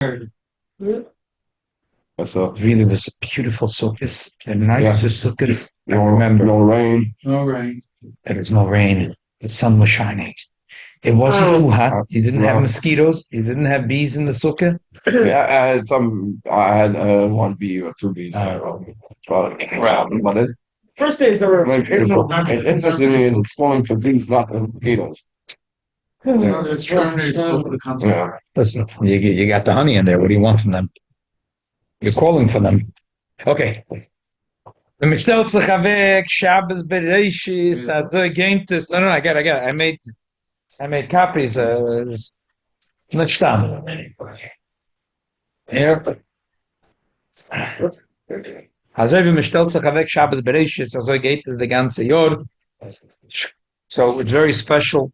So Really was a beautiful sukkahs. The nicest sukkahs I no, remember. no rain. No rain. There was no rain. The sun was shining. It wasn't too hot. You didn't have mosquitoes. You didn't have bees in the sukkah. Yeah, I had some. I had one bee or two bees. But it, First days there were. interestingly, it's going for bees, not the mosquitoes. It's trying to come. Yeah. Listen, you got the honey in there. What do you want from them? You're calling for them. Okay. Wenn man stellt sich weg, Shabbos Bereshis, also geht es. No, I got it. I made copies. Not stam. Here. Also wenn man stellt sich weg, Shabbos Bereshis, also geht es the ganze Jahr. So it's very special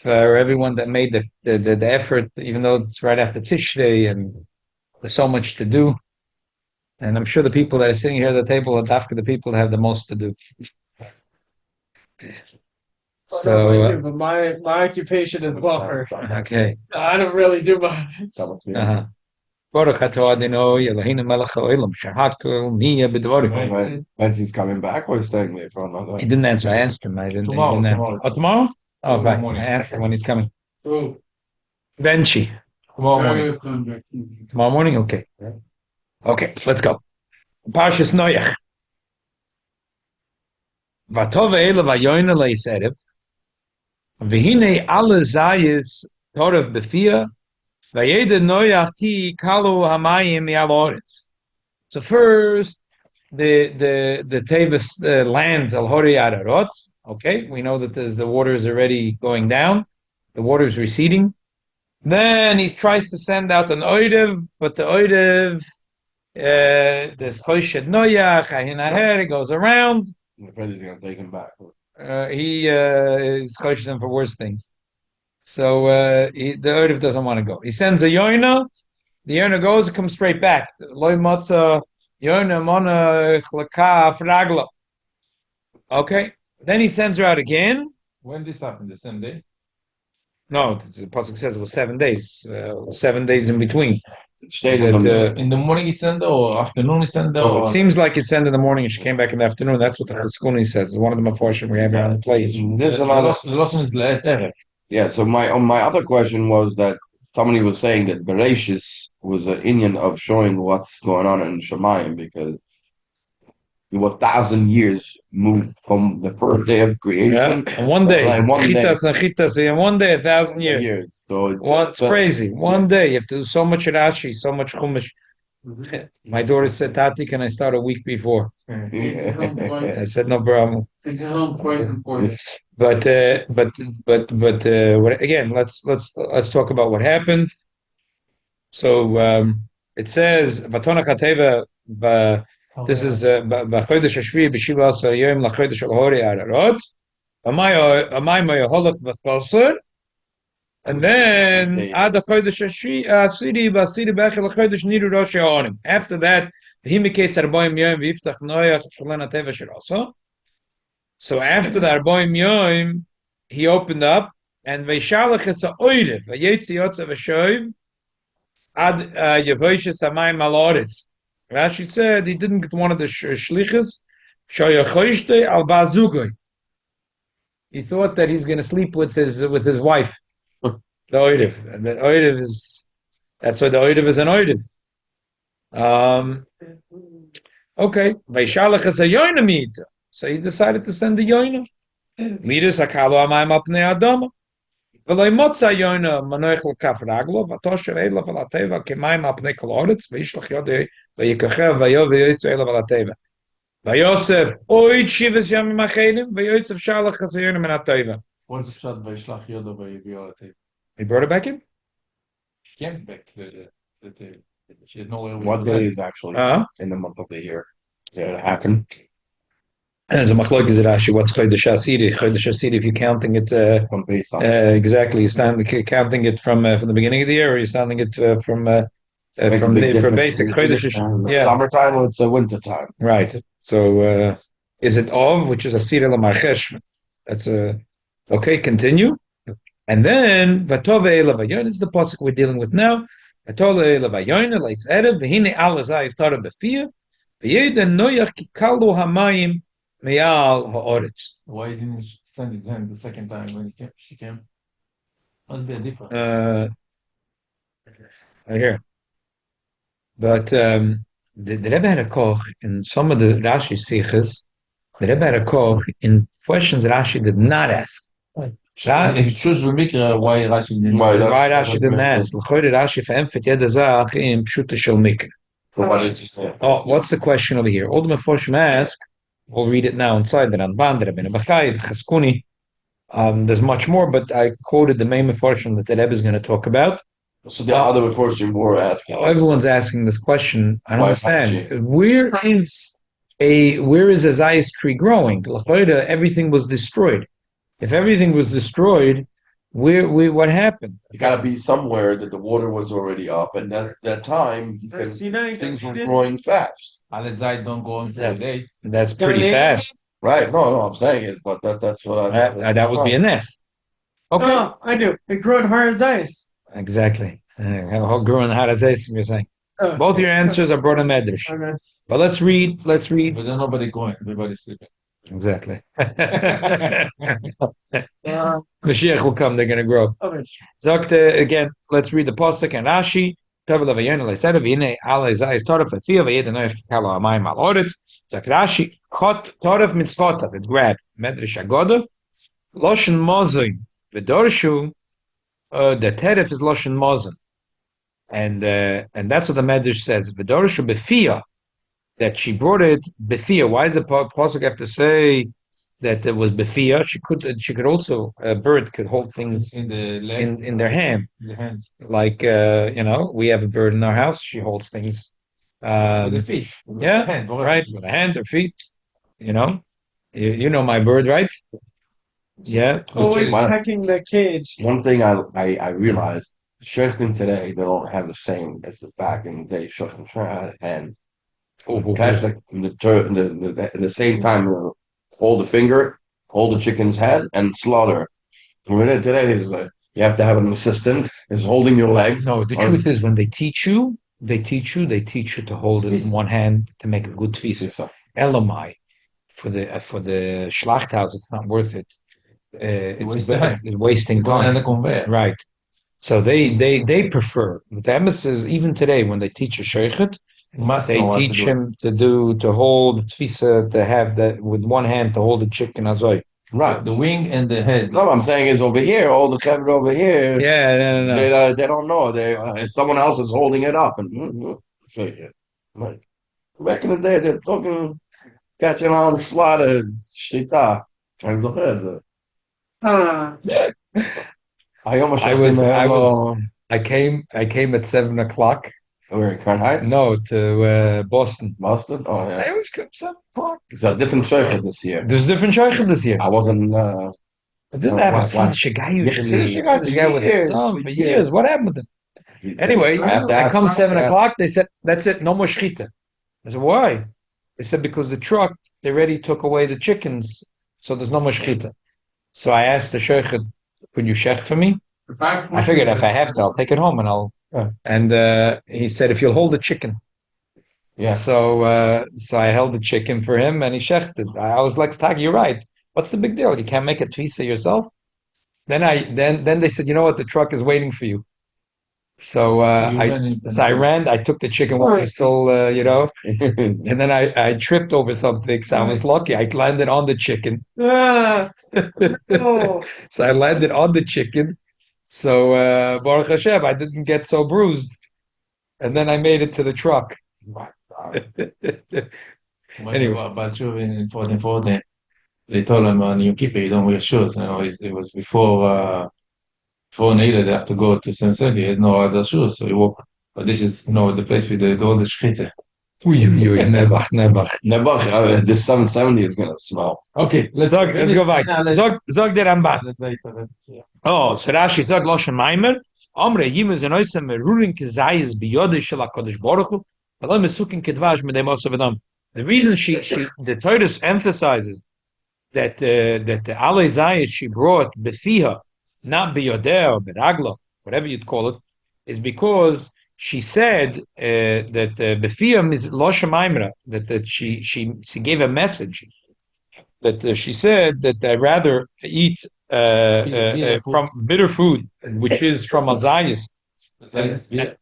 for everyone that made the effort, even though it's right after Tishrei and there's so much to do. And I'm sure the people that are sitting here at the table are after the people that have the most to do. So, but my occupation is buffer. Okay. I don't really do much. Baruch atah Adonai Eloheinu melech haolam shehakol niyeh b'dvarim. When he's coming back or staying there for another. He didn't answer. I asked him. Tomorrow. Oh, tomorrow? Oh, right. I asked him when he's coming. Benchi. Tomorrow morning? Okay. Okay, let's go. Parshas Noach. Vatov eila vayoyna leiserev. V'hinei alle zayis torev b'fia. Vayeda Noach ti kalu hamayim mi'al oretz. So first, the Tevis lands al hori ararot. Okay, we know that the water is already going down. The water is receding. Then he tries to send out an oidev, but the oidev this Choshed Noach, Ahinaher, he goes around. I'm afraid he's going to take him back. He is Choshed him for worse things. So the Erev doesn't want to go. He sends a Yoina. The Yoina goes, comes straight back. Loi Motza, Yoina Mona Chlaka Fragla. Okay. Then he sends her out again. When this happened, the same day? No, the Pasuk says it was 7 days. 7 days in between. In the morning he sent her, or afternoon he sent her? It seems like it's sent in the morning and she came back in the afternoon. That's what the Haskuni says. It's one of the Mephoshim we have here on the plate. Yeah, so my other question was that somebody was saying that Bereshis was an Indian of showing what's going on in Shemayim because you were 1,000 years moved from the first day of creation. Yeah, one day. Like one day. In one day, 1,000 years. So it's crazy. One day, you have to do so much Rashi, so much Chumash. My daughter said, Tati, can I start a week before? I said, no problem. But again, let's talk about what happened. So it says, Vatonach HaTeva, this is B'chodesh Hashvi B'shiva Asar Yom L'chodesh Al-Hori Ararot. Amay Moyaholot V'Chosar. And then Ad Chodesh Asiri B'Asiri B'Echel Chodesh Niru Rosh Ha'onim. After that, he indicates Arboim Yom V'Yiftach Noach Shcholen HaTeva Shirasa. So after the Arboim Yom, he opened up and V'Yishalach Es HaOirev V'Yetzi Yotza V'Shoiv Ad Yevoishes Hamayim Al Oretz. Rashi said he didn't get one of the shlichus. Al Bazugoi. He thought that he's going to sleep with his wife, the oidev, and the oidev that's why the oidev is an oidev. Okay, Vaishalach as a yoina meet. So he decided to send the yoina. Midas akalo amayim apnei adama. V'loi motza yoina manoich l'kaf raglo v'tosher eila v'lateva kemayim apnei kol oretz v'yishlach yodei v'yikachev v'yov v'yoyitzu eila v'lateva. V'yosef oid shivas yamim achelim v'yosef shalach as a yoina min ha-teva. What's the shot v'yishlach yodo v'yov? He brought it back in? She came back. She has nowhere. What day is actually in the month of the year? Did it happen? As a machlok is Rashi, what's Chodesh Asiri? Chodesh Asiri, if you're counting it From Pesach. exactly, you're counting it from the beginning of the year, or you're counting it from basic Chodesh. Yeah, Summertime or it's winter time. Right. So is it Ov, which is Asiri Lamarchesh? That's okay. Continue, and then Vatove Elavayon is the pasuk we're dealing with now. Atole levayoyne leis erev v'hine al azayis tara b'fiyah v'yeda Noach ki kalu hamayim me'al ha'oretz. Why didn't she send his hand the second time when she came? Must be a difference. I hear. But the Rebbe had a koch in some of the Rashi Sichos. The Rebbe had a koch in questions that Rashi did not ask. It shows why Rashi didn't. Why Why Rashi didn't ask? L'choyre Rashi ve'emphet yeda zach in pshuta shel mikra. Oh, what's the question over here? All the Meforshim ask. We'll read it now inside the Ramban, the Rabbeinu Bachai, the Cheskuni. There's much more, but I quoted the main Meforshim that the Rebbe is going to talk about. So the other unfortunately were asking. Everyone's asking this question. I don't Why understand. Where is a Zayas tree growing? L'choyre, everything was destroyed. If everything was destroyed, what happened? You gotta be somewhere that the water was already up, and that time things were growing fast. Alizai don't go on 4 Yes. days. That's pretty fast. Right? No, I'm saying it, but that's what I. That would be a nest. Okay. No, I do. It grew in hard as ice. Exactly. How grew in Harazes, you're saying. Oh. Both your answers are brought in Medrash. Okay. But let's read. But then nobody going. Everybody's sleeping. Exactly. Mashiach will come, they're going to grow. Okay. Zokte, again, let's read the Pasuk and Rashi. Tevel of Ayon Elisada, V'yine Alei Zayis Torah Fafiyah, V'yed Noach Kala Amayim Al Oretz. Zok Rashi, Chot Torah Mitzvotav, it grabbed Medrash Agoda, Loshen Mozoin, V'dorshu, the Teref is Loshen Mozon. And that's what the Medrash says. V'dorshu B'fiyah, that she brought it B'fiyah. Why does the Pasuk have to say that it was B'fiyah? She could also, a bird could hold things In the leg. in their hand. In the hand. Like, we have a bird in our house. She holds things. With the feet. With Yeah, the hand, right, with a hand or feet. You know my bird, right? Yeah. Always One- pecking the cage. One thing I realized, shechtim today they don't have the same as the back in the day. Shechtim had a hand. Catch like in the same time, hold the finger, hold the chicken's head, and slaughter. Today is you have to have an assistant is holding your legs. No, the truth is when they teach you to hold it in one hand to make a good tfisa. Elamai, for the Schlachthaus, it's not worth it. It's wasting Going on time. the conveyor. Right. So they prefer. The emphasis even today when they teach a sheikhet, they teach him to hold tfisa, to have that with one hand to hold the chicken azoi. Right. The wing and the head. No, what I'm saying is over here, all the chevra over here. Yeah, no. They don't know. Someone else is holding it up, and like back in the day, they're talking, catching on slaughter shita. I came at 7:00. We're in Crown Heights. No, to Boston. Boston. Oh yeah. I always come 7:00. It's a different sheikh this year. There's different shaykhim this year. I wasn't. Didn't have a son Shagai usually. Shagai with his son for years. What happened with him? Anyway, I come 7:00. They said that's it. No more shchita. I said why? They said because the truck they already took away the chickens, so there's no more shchita. So I asked the sheikh, "Could you shech for me?" I figured if I have to, I'll take it home and I'll. And he said, "If you'll hold the chicken." Yeah. So I held the chicken for him, and he shechted. I was like, "Stag, you're right. What's the big deal? You can't make a tvisa yourself." Then they said, "You know what? The truck is waiting for you." So I ran. I took the chicken while I was still, and then I tripped over something. So I was lucky. I landed on the chicken. Oh. So I landed on the chicken. So Baruch Hashem, I didn't get so bruised. And then I made it to the truck. Anyway, about you in 44, they told him on Yom Kippur you don't wear shoes. It was before Neila, they have to go to St. He has no other shoes, so he walked. But this is the place with all the shchita. Nebuch, the 770 is gonna smell. Okay, let's go back. Zog der Ramban. Oh, so Rashi zog Loshen Maimer. Amre yimez enoisem merurin kezayis biyode shel HaKadosh Baruch Hu. V'lo mesukin kedvash medei moshe v'dam. The reason the Torah emphasizes that the alei zayis she brought befiha, not biyodeh or beraglo, whatever you'd call it, is because she said that Befiyam is Lo Shemaimra, that she gave a message that she said that I'd rather eat from bitter food, which is from Azayas. Yeah,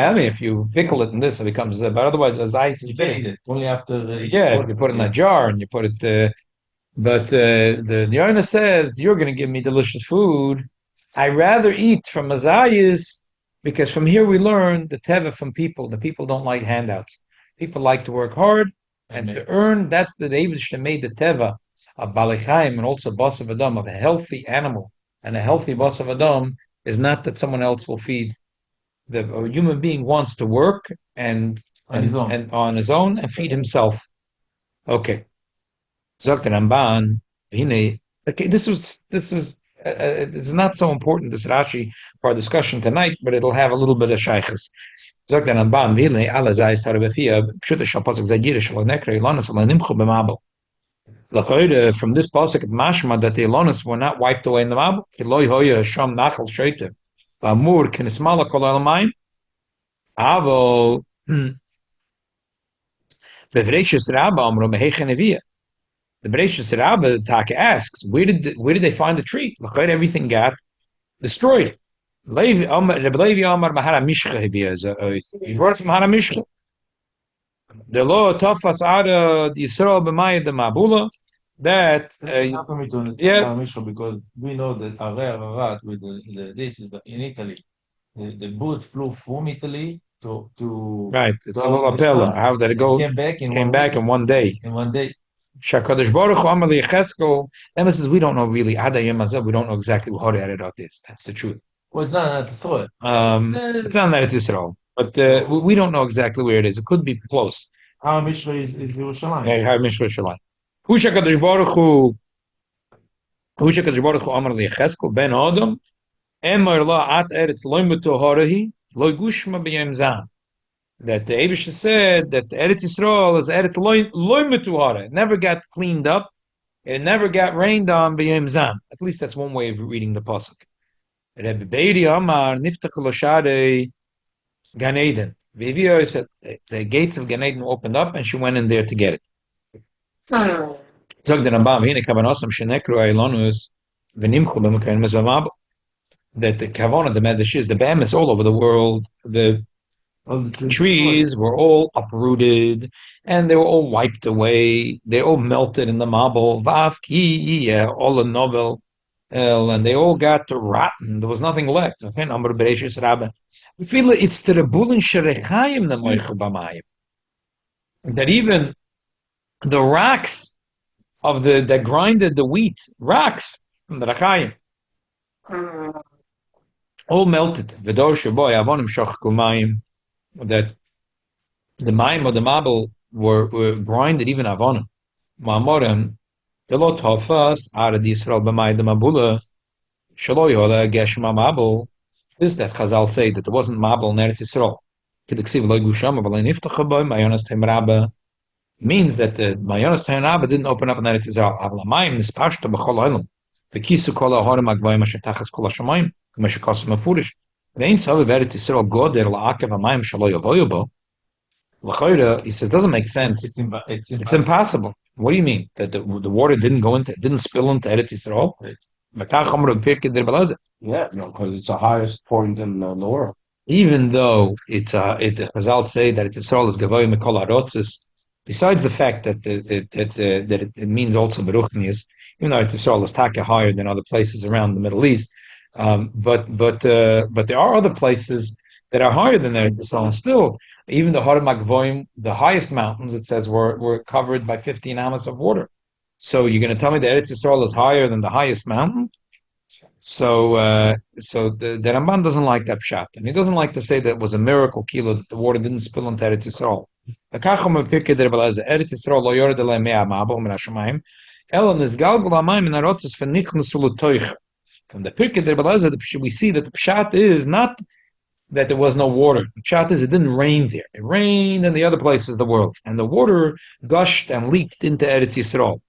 I mean, if you pickle it in this, it becomes, but otherwise, Azayas is bitter. Only after. Yeah, if you put it in a jar and you put it, but the Yonah says, you're going to give me delicious food. I rather eat from Azayas because from here we learn the teva from people. The people don't like handouts. People like to work hard and to earn. That's the Eibush that made the teva of Balechayim and also Bas of Adam, of a healthy animal. And a healthy Bas of Adam is not that someone else will feed. A human being wants to work and on his own and feed himself. Okay. Sagt der Ramban, okay, this is it's not so important, this Rashi, for our discussion tonight, but it'll have a little bit of shaykhs. Sagt der Ramban, v'hinei ala zayis tarabefia, pshuta shal pasuk zayira shal nekra ilonis ala nimchu b'mabel. L'choyre, from this pasuk, it mashma that the ilonis were not wiped away in the mabel. Ki loy hoya sham nachal shoyte. V'amur kinismala kol alamayim. Avo, bevreshus rabba amro mehechen eviyah. The Bereshit Rabbah Taka asks, where did they find the tree? Everything got destroyed. He brought it from Haramishcha. The law Tafas Ada the Yisrael b'mayid the Mabula that because we know that Ararat with this is in Italy. The boat flew from Italy to right. It's a little appella. How did it go? Came back in one day. In one day. Shakadosh Baruch Hu Amar Yecheskel. Emma says we don't know really. Ada Yemazah, we don't know exactly what Haradot is. That's the truth. Well, it's not Israel. It's not that it's Israel, but we don't know exactly where it is. It could be close. Our Mishra is Yerushalayim. Har Mishra Yerushalayim. Hu Shakadosh Baruch Hu Amar Yecheskel Ben Adam Emar La At Eretz Loim B'Toharahi Lo Gushma B'Yem Zam. That the Eibush said that the Eretz Yisrael is Eretz Loim B'Tohara. It never got cleaned up. It never got rained on B'Yem Zam. At least that's one way of reading the pasuk. Rebbe Beiri Amar Niftach L'Shadei Gan Eden. Vivio said the gates of Gan Eden opened up and she went in there to get it. Zog the Rambam Hine Kavanosam Shenekru Ailonus V'Nimchu B'Mekayim Mezvamab. That the Kavanah, the Medrash is the Bemis all over the world. The trees were all uprooted and they were all wiped away. They all melted in the marble. All the novel. And they all got to rotten. There was nothing left. We feel it's the Rebulin Sherechayim the Moichu B'Mayim. That even the rocks of that grinded the wheat, rocks from the Rechayim, all melted. That the mayim of the marble were grinded even avonim. Ma'amorim the lot hafas out of the Yisrael b'mayim the mabula shaloi hola geshem mabul. This that Chazal say that there wasn't marble in Eretz Yisrael. Kedeksiv lo gusham but niftacha bo mayonas teim rabba means that the mayonas teim rabba didn't open up in Eretz Yisrael. Avla mayim nispashta b'chol olam v'kisu kol ha'horim agvayim asher tachas kol hashamayim k'masher kosim mafurish. He says it doesn't make sense. It's impossible. What do you mean that the water didn't spill into Eretz Yisrael? Yeah, no, because it's the highest point in the world. Even though Chazal say that Eretz Yisrael is Gavoy Mikol Harotzis, besides the fact that it means also Beruchnius, even though Eretz Yisrael is taka higher than other places around the Middle East. But there are other places that are higher than Eretz Yisrael, and still, even the Har Magvoim, the highest mountains, it says were covered by 15 amas of water. So you're going to tell me that Eretz Yisrael is higher than the highest mountain? So the Ramban doesn't like that pshat, and he doesn't like to say that it was a miracle kilo that the water didn't spill into Eretz Yisrael. Eretz Yisrael lo yored elei mea ma'abo min hashamayim, ela nizgalgal hamayim min harotzis v'nichnasu l'toicha. From the Pirkei D'Rebbe, we see that the pshat is not that there was no water. The pshat is it didn't rain there. It rained in the other places of the world, and the water gushed and leaked into Eretz Yisrael.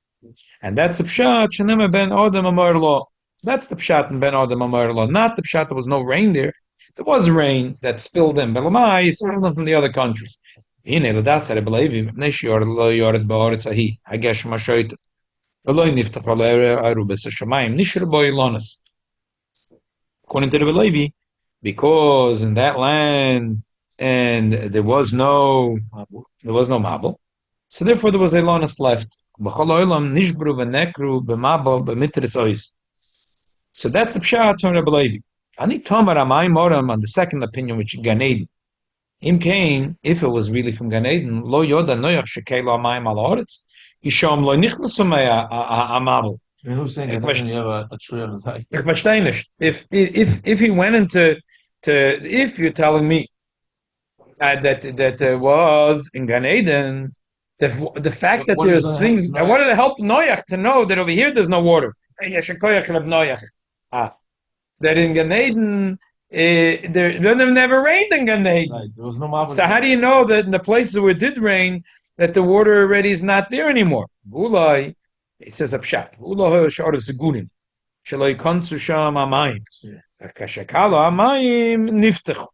And that's the pshat. Shenema ben Adam amar lo. That's the pshat in Ben Adam Amar Lo. Not the pshat there was no rain there. There was rain that spilled in. Belamai, it spilled in from the other countries. Hine l'das hare b'levi, mepnei shior lo yored ba'oretz ahi. Hagesh mashoyt. V'lo niftach al arubes hashamayim. Nishir bo ilonas. According to the Belevi, because in that land and there was no mabel, so therefore there was ilonas left. B'chol oilam nishbru v'nekru b'mabel b'mitris ois. So that's the pshat from Rebbe Levi. Ani Tomar Amai Moram on the second opinion, which is Gan Eden. Him came, if it was really from Gan Eden, Lo Yoda Noach Shekelo Amayim Al Haaretz, Yishom Lo Nichnasu Amabel. Who's saying that you have a tree on his height? Ich verstehe nicht. If he went into if you're telling me that there was in Gan Eden, the fact that there's things, what did it help Noach to know that over here there's no water? That in Gan Eden, there never rained in Gan Eden. Right. There was no marble. So how do you know that in the places where it did rain, that the water already is not there anymore? Ulai, it says a pshat. Ulai shor segunim, sheloi konsu sham amayim, kashakala amayim niftach.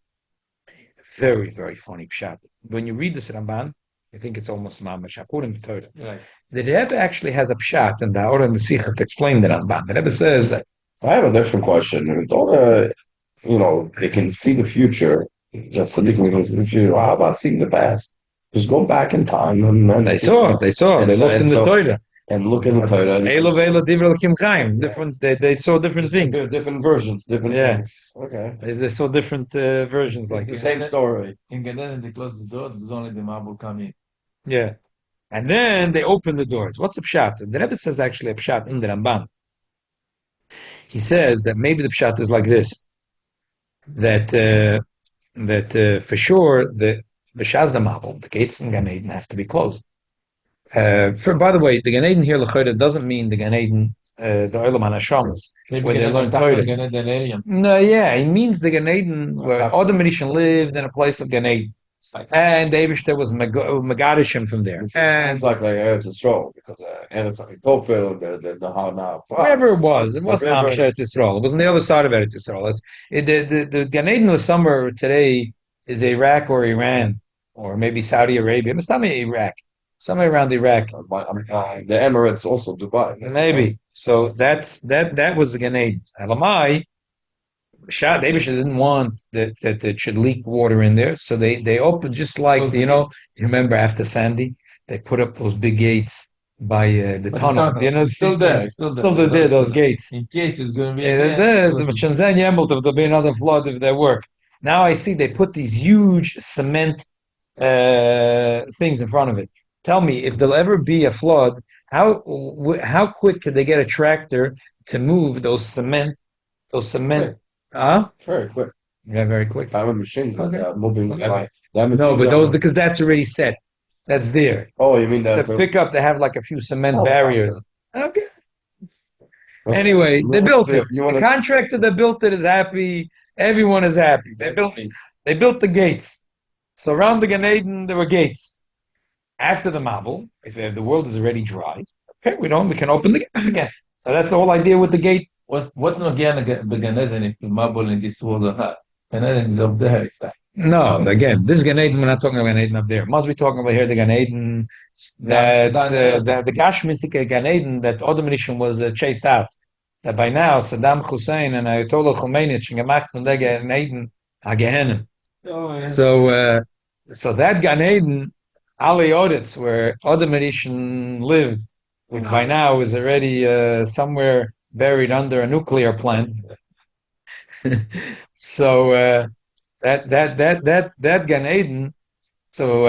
Very, very funny pshat. When you read this Ramban, I think it's almost mamash. According to Torah, Right. the Rebbe actually has a pshat in the Orah and the Sichot to explain the Ramban. The Rebbe says that. I have a different question. They can see the future. Just so they can see the future. How about seeing the past? Just go back in time and They saw. And they Looked in the saw- Torah. and look in the Torah. Elo ve'elo divrei Elokim chaim. Different. They saw different things. Different versions, different Yeah. things. Okay. They saw different versions like It's this. the same story. In Gan Eden, they closed the doors, don't let the marble come in. Yeah. And then they open the doors. What's the pshat? The Rebbe says actually a pshat in the Ramban. He says that maybe the pshat is like this: that for sure the Shazda Mabel, the gates in Gan Eden have to be closed. By the way, the Gan Eden here l'chayda doesn't mean the Gan Eden, the Olam HaNashamas, Maybe where they Gan learn Eden Torah. Gan Eden alien. No, yeah, it means the Gan Eden where Adam Rishon lived in a place of Gan Eden, and Eibishter was Megadishim from there, and Sounds like Eretz Yisrael because Eretz Topil, the how now. wherever it wasn't Wherever- Mamash Eretz Yisrael. It was on the other side of Eretz Yisrael. The Gan Eden was somewhere today is Iraq or Iran or maybe Saudi Arabia. It's not Iraq, somewhere around Iraq, The Emirates also Dubai. maybe. So that was the Gan Eden. Elamai, Shad Eibishter didn't want that it should leak water in there, so they opened just like you remember after Sandy, they put up those big gates by the tunnel. It's still there. It's still there. Still there, those gates. In case it's going to be. There's there'll be another flood if they work. Now I see they put these huge cement things in front of it. Tell me, if there'll ever be a flood, how quick could they get a tractor to move those cement? Quick. Huh? Very quick. Yeah, very quick. Time of machines Okay. moving. Okay. That No, machine but gun- because that's already set. That's there. Oh, you mean The that? pickup, they have like a few cement Oh, barriers. Okay. Okay. Anyway, they built it. You The wanna- contractor that built it is happy. Everyone is happy. They built the gates. So around the Gan Eden, there were gates. After the Mabel, if the world is already dry, okay, we can open the gates again. So that's the whole idea with the gate. What's not again the Gan Eden if the marble in this world or not? Gan Eden is up there. It's like, No, again, this Gan Eden, we're not talking about Gan Eden up there. Must be talking about here the Gan Eden that's the Gashmistic Gan Eden that Adam Rishon was chased out. That by now Saddam Hussein and Ayatollah Khomeini gemacht von der Gan Eden a Gehenna. So that Gan Eden, Ali Odetz, where Adam Rishon lived, which by now is already somewhere buried under a nuclear plant. So that Gan Eden. So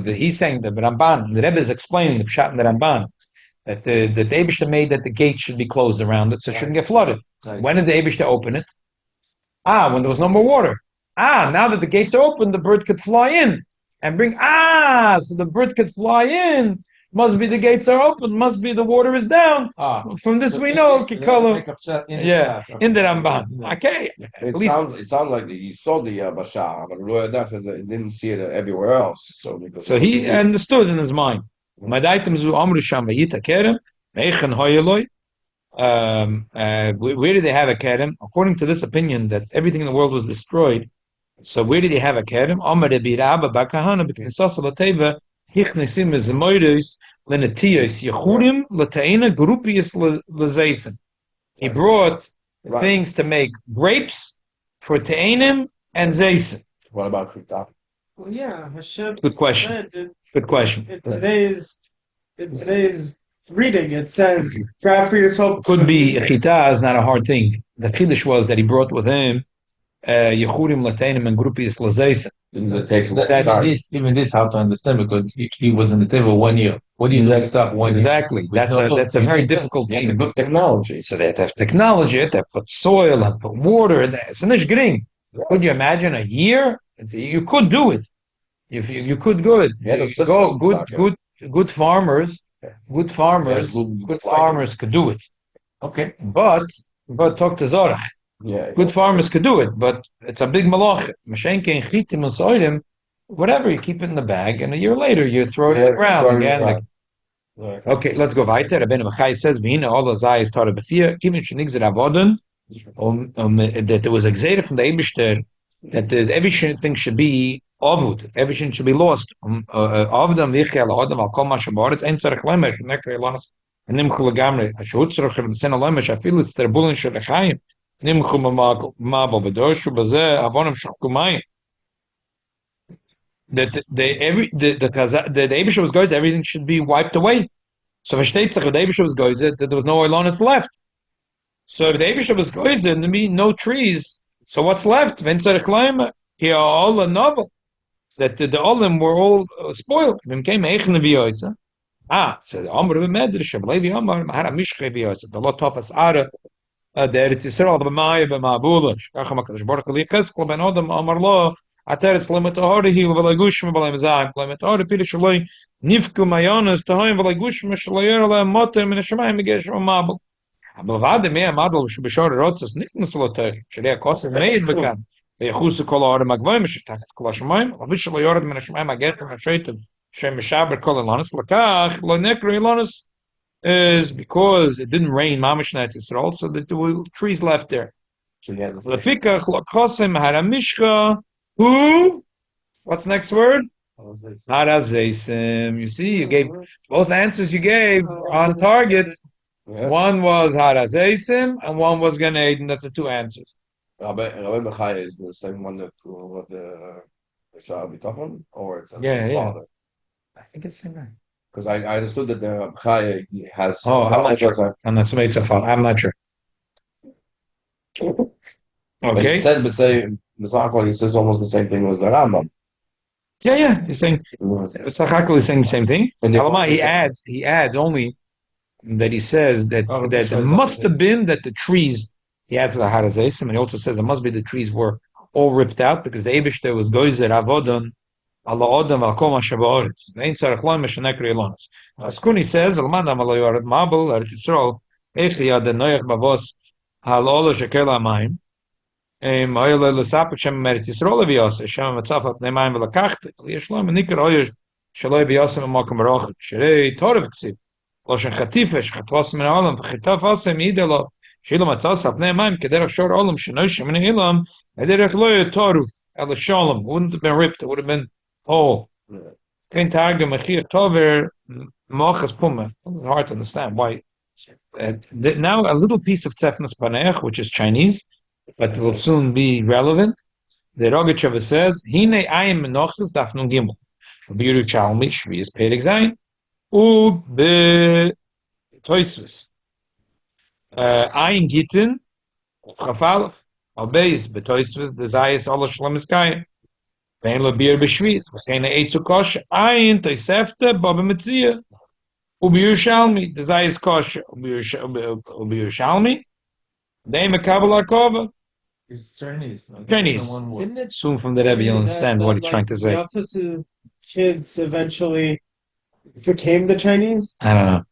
he's saying the Ramban, the Rebbe is explaining the Pshat in the Ramban that the Eibishter made that the gate should be closed around it so it shouldn't get flooded. Right. When did the Eibishter open it? When there was no more water. Now that the gates are open, the bird could fly in and bring. So the bird could fly in. Must be the gates are open. Must be the water is down. From this we know. Kikolo. In the Ramban. Okay. It least- sounds like he saw the Bashar, but he didn't see it everywhere else. So he understood in his mind. Madaitem zu amru sham vayita kerem, meichen hoyeloy, Where did they have a Kerem? According to this opinion that everything in the world was destroyed. So where did he have a Kerem? Amar Rabbi Rabba bar Kahana b'knisas l'teva hichnesim ezmoidos lenetiyos yechurim l'teina grupius l'zeisen. He brought things to make grapes for te'enim and zeisen. What about Krita? Well, yeah, Hashem Good question. said Good question. in today's reading, it says, "Craft for yourself." Could be chita is not a hard thing. The chiddush was that he brought with him yechurim l'te'enim and grupius l'zeisen. Even this how to understand because he was in the table 1 year. What do you do stuff 1 year? Exactly. That's a very difficult thing. Good technology. So they have to have technology, they have to put soil and put water. It's not green. Could you imagine a year? You could do it. If you could do it. Go good farmers could do it. Okay. But talk to Zorach. Yeah. Good farmers could do it, but it's a big malach. Mashenke and chitim and soidim, whatever, you keep it in the bag, and a year later you throw it around again. Okay, let's go weiter. Rabbeinu Bachai says, "V'hina all the zayis taught of b'fia, kimin shenigzer avoden, that there was a gzeira from the Eibishter, that everything should be avud, everything should be lost. Avdam v'yichya al-adam al-kol ma shebaretz, ein tzarech lemer, nekre elanas, nimchu legamre, asher utzarech b'sen alemer, shafil it's terbulin shel echayim, nimchu ma'abel v'doshu b'zeh, avonam shachkumayim." That the Eibishter was goes, everything should be wiped away. So if the Eibishter was goes, that there was no oilonis left. So if the Eibishter was goes, there be no trees. So what's left? Ventzar climate here all a novel that the olim were all spoiled. So the Amr b'medrash Levi Amar Mahara Mishche v'yoysa the lot of us are the Eretz Yisrael b'maya b'ma'abula shkacham HaKadosh Baruch Hu li'cheskel ben Adam Amar lo Ateretz lemet ahorihi v'legushim v'lemezayim lemet ahori pili shaloi nifku mayonas tahoim v'legushim shaloyer lehem moter min hashemayim v'gesh v'mabel. אבל ועד מי המדל שבשור רוצס נכנס לתוך שלי הכוסף מעיד בכאן ויחוס כל העורם הגבוהים שתחת כל השמיים אבל שלא יורד מן השמיים הגרתם השייטם שמשבר כל אילונס לקח לא נקרו אילונס is because it didn't rain mamish night Israel so that there were trees left there. לפיכך לקחוסם הרמישכה who? What's the next word? Harazeisim. You see, you gave both answers you gave on target. Yeah. One was Harazeisim and one was Gan Eden. That's the two answers. Rabbi Bachai is the same one that what the Shah B'tachon, or it's his father? I think it's the same guy. Because I understood that the Bachai has. Oh, I'm not sure. I'm not sure. Okay. He says he says almost the same thing as the Rambam. Yeah. He's saying Sachakal is saying the same thing. And he adds only that he says that it must have been that the trees. He adds the Harazeisim, and he also says it must be the trees were all ripped out because the Eibishter was goizer avodon ala odam al kol mashabaoretz. Vein tzarech lo meshenekri elonos. Askuni says almanam alo yored mabel eretz Yisrael echi yad Noach bavos halolo shekel hamayim oyel lesapet shem eretz Yisrael v'yoseh shem matzaf al pnei mayim v'lakacht yeshlo menikar oyesh shelo v'yoseh v'makom roch sherei torev ksiv lo shechatifesh chatwas min ha'olam v'chitaf asem yidelo Shilo matzas apnei mayim kederach shor olam shenoshim min ilam ederach lo yotoruf el shalom wouldn't have been ripped, it would have been whole. Kein targum mechir tover mochas puma. It's hard to understand why. Now a little piece of tzefnas paneach, which is Chinese, but will soon be relevant. The Rogachev says, "Hine ayim menochas daf nun gimel." Biru chalmi shvi is perik zayin u be toisvis. Ayin Gittin, Chafalef, Albeis, Betoisvis, Desires, Allah Shalom Iskayim. Vein lo bir b'shviz, v'chein eitzu kosher. Ayin Toisefte, Baba Metzia. Ubi Yerushalmi, Desires kosher. Ubi Yerushalmi. They mekabel arkova. It's Chinese. Chinese. Isn't it Soon from the Rebbe you'll understand what he's trying to say. The opposite kids eventually became the Chinese? I don't know.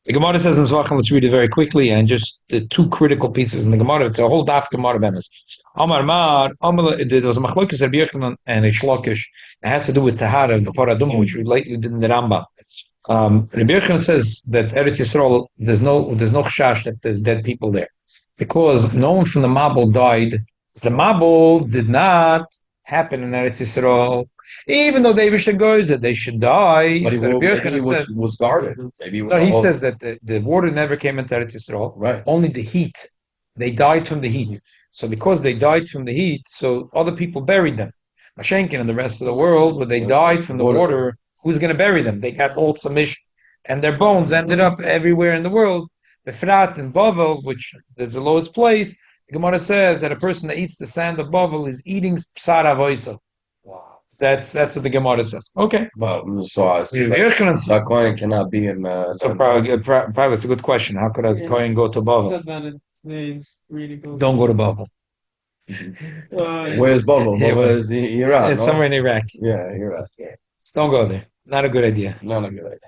The Gemara says in Zvachim, let's read it very quickly, and just the two critical pieces in the Gemara. It's a whole daf Gemara bemis. Amar Mar, there was a machlokes Rabbi Yochanan and a shlokish. It has to do with Tahara, the Paradum, which we lately did in the Rambam. Rabbi Yochanan says that Eretz Yisrael, there's no chash that there's dead people there, because no one from the Mabul died. The Mabul did not happen in Eretz Yisrael, even though they should go, they should die. But So Rabbi maybe Yochanan he said, was guarded. Maybe no, he says that the water never came into Eretz Yisrael. Right. Only the heat. They died from the heat. So because they died from the heat, so other people buried them. Mashenkin and the rest of the world, where they died from the water, who's going to bury them? They got old Samish, and their bones ended up everywhere in the world. Befrat and Bavel, which is the lowest place, the Gemara says that a person that eats the sand of Bavel is eating psar avoisa. Wow. That's what the Gemara says. Okay. But so that coin cannot be in. So probably it's a good question. How could a coin go to Bavel? Said that in today's reading. Don't go to Bavel. Where's Bavel? Bavel is Iraq. It's somewhere in Iraq. Yeah, Iraq. Yeah. Don't go there. Not a good idea. Not a good idea.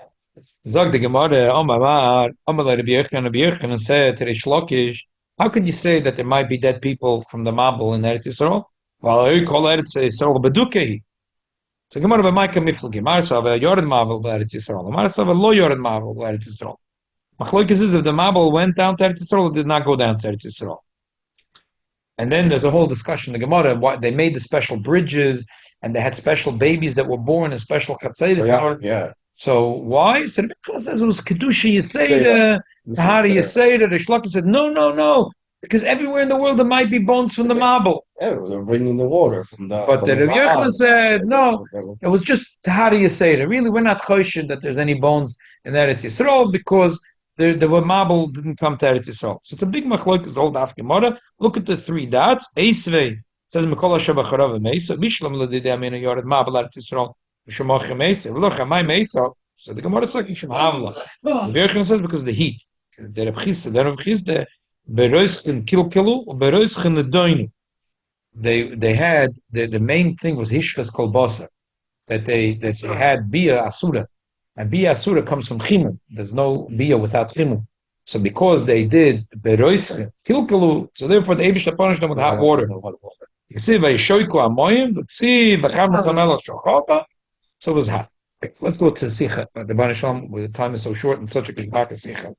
Zog the Gemara, Omar Rabbi Yochanan said to Rish Lakish, how could you say that there might be dead people from the Mabul in Eretz Yisrael? Well, you call Eretz Yisrael Bedukehi. So Gemara b'Maika Miflagi, Marsa v'Yored Mabul v'Eretz Yisrael, Marsa v'Lo Yored Mabul v'Eretz Yisrael. Machlokes is if the Mabul went down to Eretz Yisrael, it did not go down to Eretz Yisrael. And then there's a whole discussion in the Gemara. What they made the special bridges, and they had special babies that were born in special chatzeiros. Yeah. So why? So Rebbe says it was kedusha Yiseda, Tahari Yiseda. The Shlaka said no, because everywhere in the world there might be bones from the Mabul. Yeah, they're bringing the water from the. But the Rebbe Yochanan said no, it was just Tahari Yiseda. Really, we're not choshed that there's any bones in Eretz Yisrael because the Mabul didn't come to Eretz Yisrael. So it's a big machlokes old Daf Gemara. Look at the three dots. Eisvei says Mekol Hashem Acharav Meisa Bishlam Ladidei Amina Yored Mabul Eretz Yisrael. So the Gemara says Yishim Havla. The Yochanan says because of the heat. The Reb Chizda, Beroischen Kilkilu, Beroischen Doinu. They had the main thing was Hishkas Kolbasa, that they had Bia Asura, and Bia Asura comes from Chimum. There's no Bia without Chimum. So because they did Beroischen Kilkilu, so therefore the Eibush punished them with hot water. You see, Vayishoiku Amoyim, see Vacham Tanel Shochota. So it was hot. Let's go to Sichot. The Banisham, the time is so short and such a kishbaka Sichot.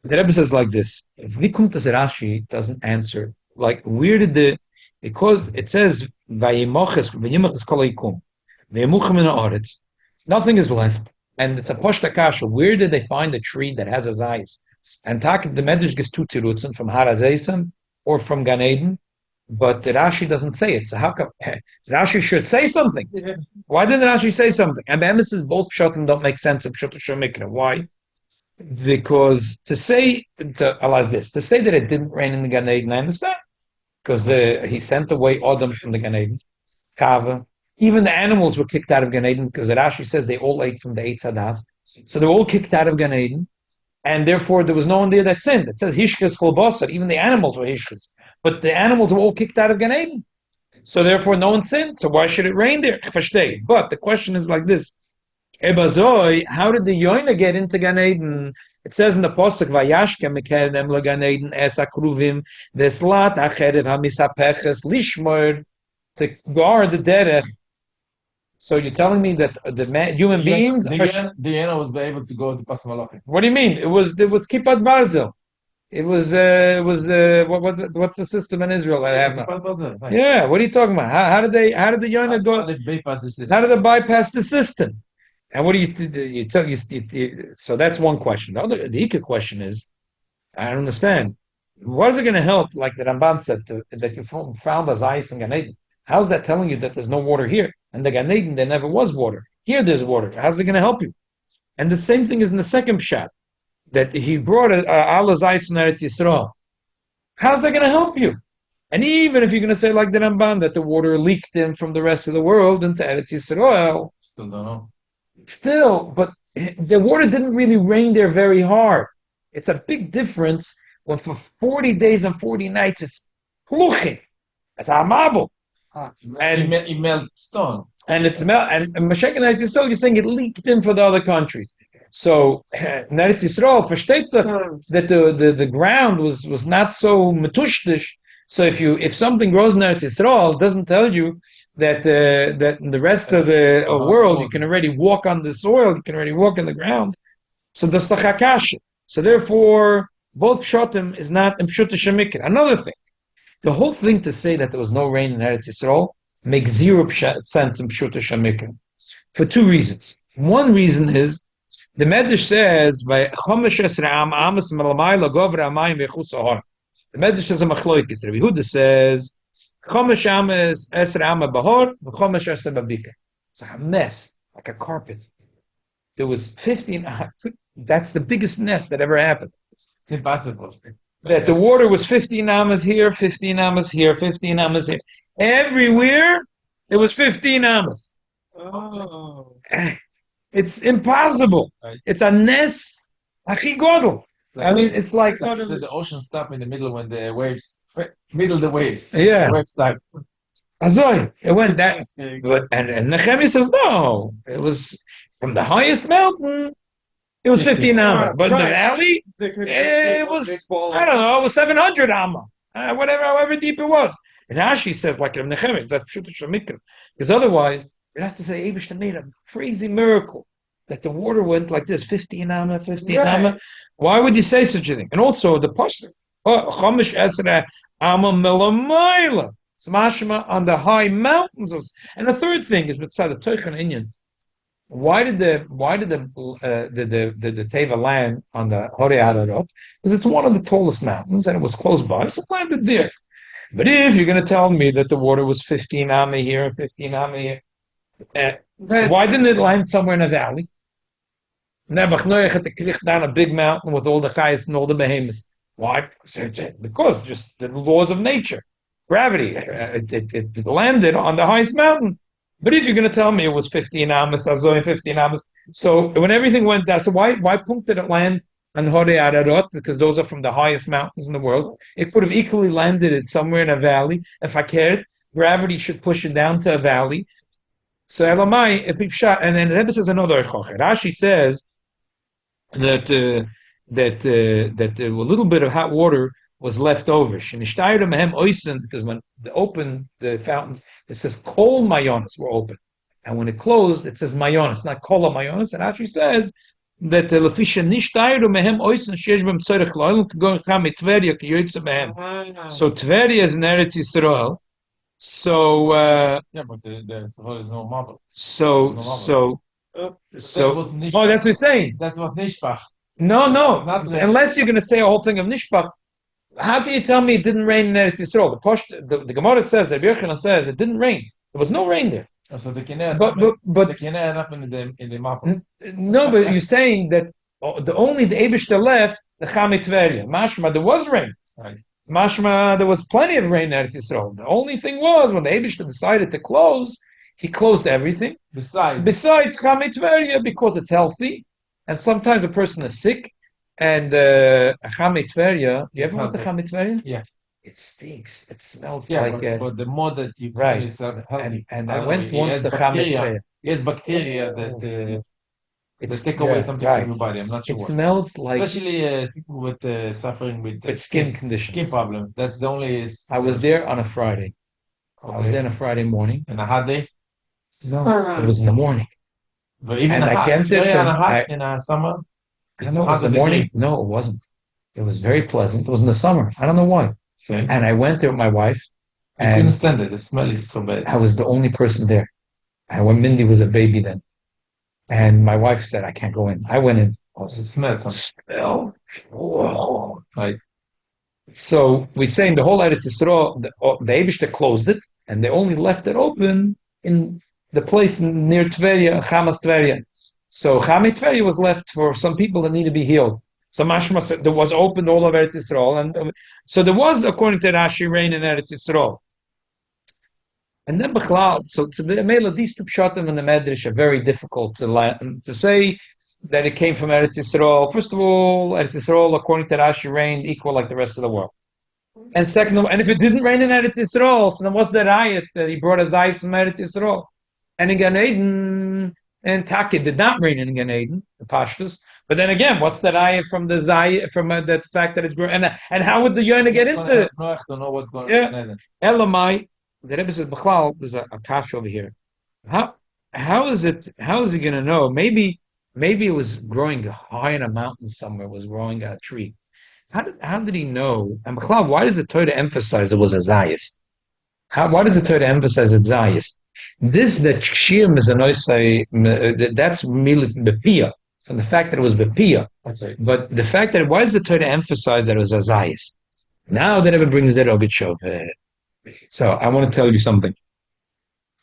The Rebbe says like this: if Vikumtas Rashi doesn't answer, like where did because it says Vayimoches Kol Vayimuchem in Haaretz, nothing is left, and it's a Poshta Kasha. Where did they find a tree that has his eyes? And the Medrash gets two tirutzen from Har HaZeisam or from Gan Eden. But the Rashi doesn't say it. So how come Rashi should say something? Why didn't Rashi say something? And the emissaries both pshatim don't make sense of pshat shemikra. Why? Because to say like this, to say that it didn't rain in the Gan Eden, I understand. Because he sent away Adam from the Gan Eden. Kava. Even the animals were kicked out of Gan Eden because the Rashi says they all ate from the Eitz Hadas. So they were all kicked out of Gan Eden. And therefore there was no one there that sinned. It says Hishkas Chol Basar. Even the animals were Hishkas. But the animals were all kicked out of Gan Eden. So therefore no one sinned. So why should it rain there? But the question is like this. Ebazoi, how did the Yoina get into Gan Eden? It says in the Pasuk, Vayashke mekedem le Gan Eden es akruvim veslat acherev hamisapeches lishmor, to guard the derech. So you're telling me that the human beings... The Yana was able to go to Pasmalachim. What do you mean? It was Kippat Barzel. It was what was it? What's the system in Israel that I have now? Yeah, what are you talking about? How did the Yonah go? How did they bypass the system? And what do you tell you? So that's one question. The Ika question is, I don't understand. What is it going to help? Like the Ramban said, that you found as ice in Gan Eden. How's that telling you that there's no water here? And the Gan Eden, there never was water. Here, there's water. How's it going to help you? And the same thing is in the second pshat, that he brought Allah's ice from Eretz Yisrael. How's that going to help you? And even if you're going to say like the Ramban, that the water leaked in from the rest of the world into Eretz Yisrael, still don't know. But the water didn't really rain there very hard. It's a big difference when for 40 days and 40 nights it's pluchim. It's amabel. And it melt stone. And it's and Mashek and Eretz Yisrael, you're saying it leaked in for the other countries. So in Eretz Yisrael, versteht sich that the ground was not so metushtish So if something grows in Eretz Yisrael, it doesn't tell you that that in the rest of the world you can already walk on the soil, you can already walk on the ground. So that's the chakash. So therefore, both pshatim is not in pshuta shemikra. Another thing, the whole thing to say that there was no rain in Eretz Yisrael makes zero sense in pshuta shemikra for two reasons. One reason is the Medrash says by Chomesh Esra Am Amas Malamayla Govra Amayim Vechutz Ahar. The Medrash says a machloikis. Rabbi Yehuda says Chomesh Amas Esra Ama Bahor, Chomesh Esra Babika. It's like a mess, like a carpet. There was 15. That's the biggest mess that ever happened. It's impossible. That the water was 15 amas here, 15 amas here, 15 amas here. Everywhere, it was 15 amas. Oh. It's impossible. Right. It's a nes achi godel. I mean, it's like I thought it So was- the ocean stopped in the middle when the waves, middle of the waves. Yeah. The waves start. Azoy. It went that. Interesting. But and Nehemiah says no. It was from the highest mountain. It was 15 amma, but in the Right. valley, They could just it take a was, big ball I of- don't know, it was 700 amma, whatever, however deep it was. And Rashi says, like Reb Nechemia, that's Pshuta Shemikra. Because otherwise, you'd have to say, Eibushter made a crazy miracle that the water went like this, 15 amma, 15 Right. amma. Why would you say such a thing? And also the pasuk, Chomesh Esra amma melamayla. It's mashma on the high mountains. And the third thing is, beside the Teichen Inyan, why did the Teva land on the Horei Hararot? Because it's one of the tallest mountains and it was close by, so it landed there. But if you're going to tell me that the water was 15 amma here and 15 amma here, so why didn't it land somewhere in a valley? Nebuch Noach had to click down a big mountain with all the chayes and all the behemoths. Why? Because just the laws of nature, gravity. It landed on the highest mountain. But if you're going to tell me it was 15 amas, Azoy 15 amas, so when everything went down, so why Punk did it land on Horei Hararot? Because those are from the highest mountains in the world. It could have equally landed it somewhere in a valley. If I cared, gravity should push it down to a valley. So Elamai, and then Rebbe says another chocher. Rashi says that a little bit of hot water was left over. Because when they opened the fountains, it says kol mayonis were open, and when it closed, it says mayonis, not kol mayonis. And Rashi says that lefisha nishtayru mehem oisen sheyesh b'hem tzorech lo'olim k'gon cham Tveria ki yoytze mehem. So Tveria is in Eretz Yisrael. So Yeah, but there's no marble. so That's oh, what that's what he's saying. That's what Nishpach. No, Not the- unless you're going to say a whole thing of nishpach. How can you tell me it didn't rain in Eretz Yisrael? The Gemara says, the Yochanan says, it didn't rain. There was no rain there. So the Kineh, But the Kineh happened in the marble. no, but you're saying that the Eibishter left the Chame Tveria. Mashma, there was rain. Right. Mashma, there was plenty of rain in Eretz Yisrael. The only thing was when the Eibishter decided to close, he closed everything. Besides Chame Tveria, because it's healthy, and sometimes a person is sick, and Chame Tveria, you ever went to Chame Tveria? Yeah. It stinks. It smells Yeah, like but the more that you right. is healthy. and I went once to Chame Tveria. Yes, bacteria that It's take away yeah, something right. from your body. I'm not sure It what. smells like Especially people with suffering with skin conditions. skin problem. That's the only. I was there on a Friday. I was there on a Friday morning. in a hot day. No, it was in the morning. But even And a I hot, can't very tell- on a hot I- in a summer. I don't know, it was the 100 morning. degrees. No, it wasn't. It was very pleasant. It was in the summer. I don't know why. Okay. And I went there with my wife, I couldn't and stand it. The smell is so bad. I was the only person there. And when Mindy was a baby then, and my wife said, I can't go in. I went in. I It was smells something. smell. Whoa. Right. So we're saying the whole Eretz Yisrael, the Eibishter closed it, and they only left it open in the place near Tveria, Chamas Tveria. So Chame Tveria was left for some people that need to be healed. So Mashma said there was open all of Eretz Yisrael, and so there was, according to Rashi, rain in Eretz Yisrael. And then Bechlal, so to Mela, these two pshatim in the Medrash are very difficult to say that it came from Eretz Yisrael. First of all, Eretz Yisrael, according to Rashi, rained equal like the rest of the world. And second of all, and if it didn't rain in Eretz Yisrael, so then what's the riot that he brought his eyes from Eretz Yisrael? And in Gan Eden, and Taki did not rain in Gan Eden, the Pashtus, But then again, what's that ayah from the zay from the fact that it's growing? And how would the Yonah get into it? Noach to know what's going Yeah. on. Elamai, the Rebbe says, B'chlal, there's a kash over here. How is he going to know? Maybe it was growing high in a mountain somewhere. Was growing a tree. How did he know? And B'chlal, why does the Torah emphasize it was a zayis? Why does the Torah emphasize it's zayis? This that Shiur is a noisei. That's merely bepia, from the fact that it was bepia. Okay. But the fact that why does the Torah emphasize that it was a zayis? Now that Rebbe brings that Ogitshov. So I want to tell you something.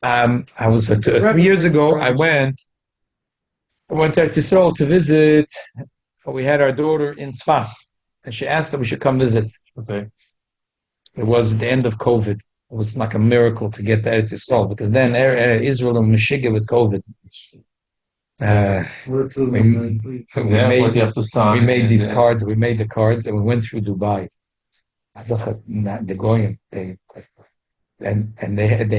I was 3 years ago. I went to Yisrael to visit. We had our daughter in Tzfas, and she asked that we should come visit. Okay. It was the end of COVID. It was like a miracle to get to Eretz Yisrael because then Israel and Meshiga with COVID. What you have to sign. We made these cards. We made the cards, and we went through Dubai. The Goyim, they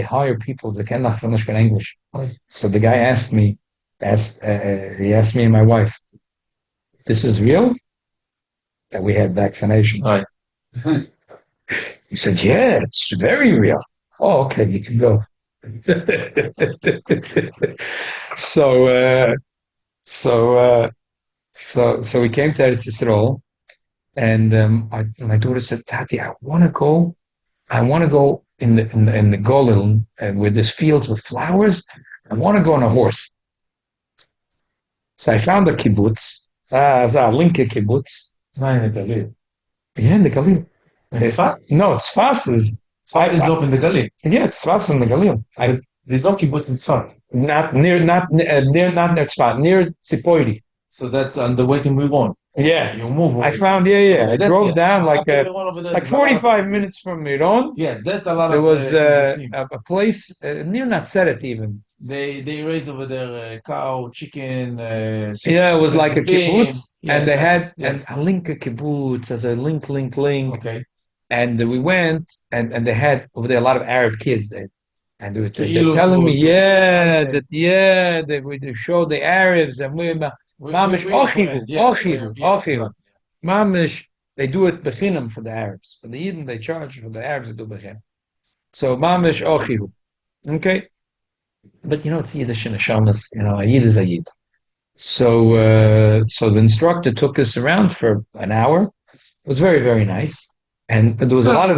hire people that cannot finish English. So the guy asked me and my wife, "This is real?" That we had vaccination. Right. He said, "Yeah, it's very real." Oh, okay, you can go. So we came to Eretz Yisrael, and my daughter said, "Tati, I want to go in the Galilee where there's fields with flowers. I want to go on a horse." So I found a kibbutz, a Linke kibbutz. in the Galilee. Yeah, in the Galilee. Tzfat? No, Tzfas is up in the Galilee. Yeah, Tzfas is in the Galilee. There's no kibbutz in Tzfat. Not near Tzfat, near Tzipoiri. So that's on the way to move on. Yeah, You move. I found. Yeah. I drove down like 45 minutes. minutes from Miron. Yeah, that's a lot There of. was a place near Natzeret even. They raise over there cow, chicken. Yeah, it was like a kibbutz, and they had yes. a linka kibbutz as a link. Okay. And we went, and they had over there a lot of Arab kids there. And they're telling me, they show the Arabs, and Mamish Ochihu. Mamish, they do it bechinam for the Arabs. For the Yidden, they charge. For the Arabs, they do bechinam. So Mamish Ochihu. Okay? But it's Yiddish in a shamas, a Yid is a Yid. So the instructor took us around for an hour. It was very, very nice. And there was a lot of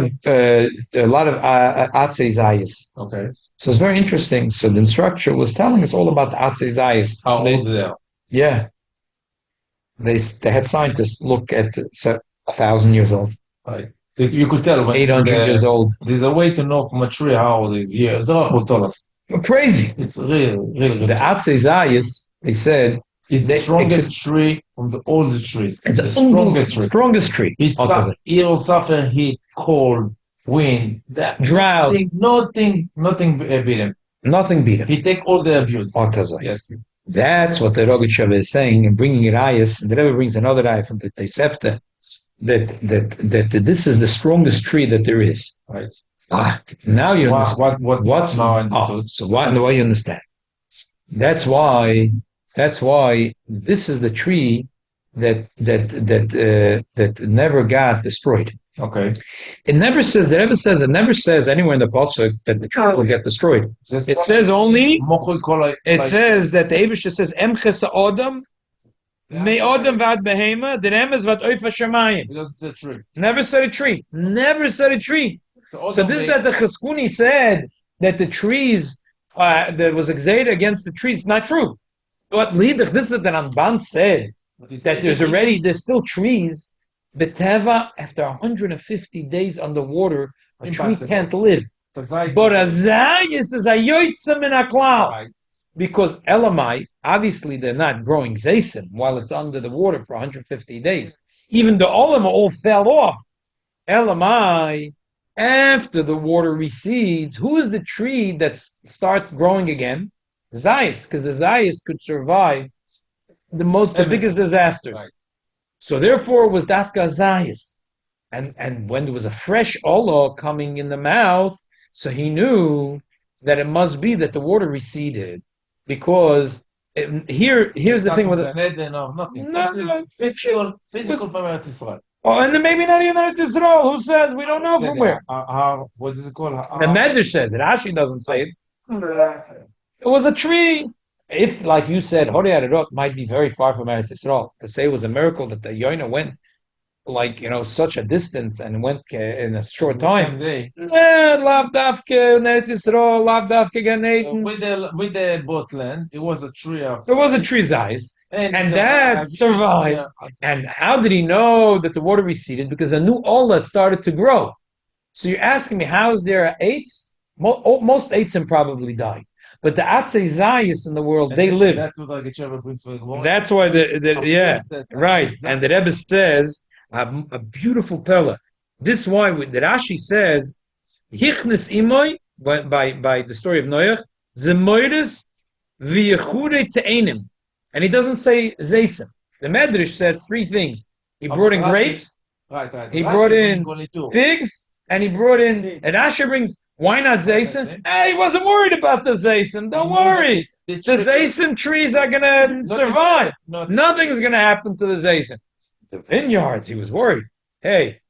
Atzei Zayis. Okay. So it's very interesting. So the instructor was telling us all about the Atzei Zayis. How old they are? Yeah. They had scientists look at 1,000 years old. Right. You could tell when 800 years old. There's a way to know from a tree how old it is. Yeah, Zerach will tell us. Crazy. It's really good. The Atzei Zayis, they said, is the strongest tree from the oldest trees. It's the strongest tree. He will suffer heat, cold, wind, drought. Nothing beat him. Nothing beat him. He take all the abuse. Yes. That's what the Rogatchev is saying and bringing it ayas. And the Rebbe brings another ayah from the Tosefta that this is the strongest tree that there is. Right. Now you understand. What's now understood? So why you understand? That's why this is the tree that never got destroyed. Okay. It never says anywhere in the pasuk that the tree will get destroyed. It says only. It says that the Eibush says Emches Adam me Adam vad behema the Emes vad oifa shamayim. Because it's a tree. Never said a tree. So this is that the Cheskuni said that the trees that was excited against the trees. Not true. But Lidach, this is that Ramban said that there's still trees. The Teva, after 150 days underwater, a tree can't live. But a Zayis is a Yoitzim in a cloud. Because Elamai, obviously they're not growing Zaysim while it's under the water for 150 days. Even the Olam all fell off. Elamai, after the water recedes, who is the tree that starts growing again? Zayis, because the Zayis could survive the biggest disasters. Right. So therefore it was Dafka Zayis. And when there was a fresh Olah coming in the mouth, so he knew that it must be that the water receded because Here's the thing with it. Gan Eden or nothing. No, Physical from Eretz Israel. Oh, and then maybe not even Eretz Yisrael. Who says? We don't know from where. What is it called? The Medrash says it. Rashi doesn't say it. It was a tree. If, like you said, Hori Ararot might be very far from Eretz Yisrael. To say it was a miracle that the Yoina went, like, such a distance and went in a short time. Lav Dafke, Eretz Yisrael, Lav Dafke Gan Eden. With the boatland, it was a tree. It was a tree's eyes. And that survived. Yeah. And how did he know that the water receded? Because a new Ola started to grow. So you're asking me, how is there eights? Most eights probably died. But the Atzei Zayis in the world, they live. That's what I brings for That's why right. And the Rebbe says, a beautiful pella. This is why the Rashi says, Hichnes imoy, by the story of Noach, Zemoides v'yechure te'enim. And he doesn't say Zaysim. The Medrash said three things. He brought in grapes, right. He brought in figs, and he brought in, and Asher brings, why not Zaysim? He wasn't worried about the Zaysim. Don't worry. The Zaysim trees are going to survive. Nothing is going to happen to the Zaysim. The vineyards, he was worried. Hey,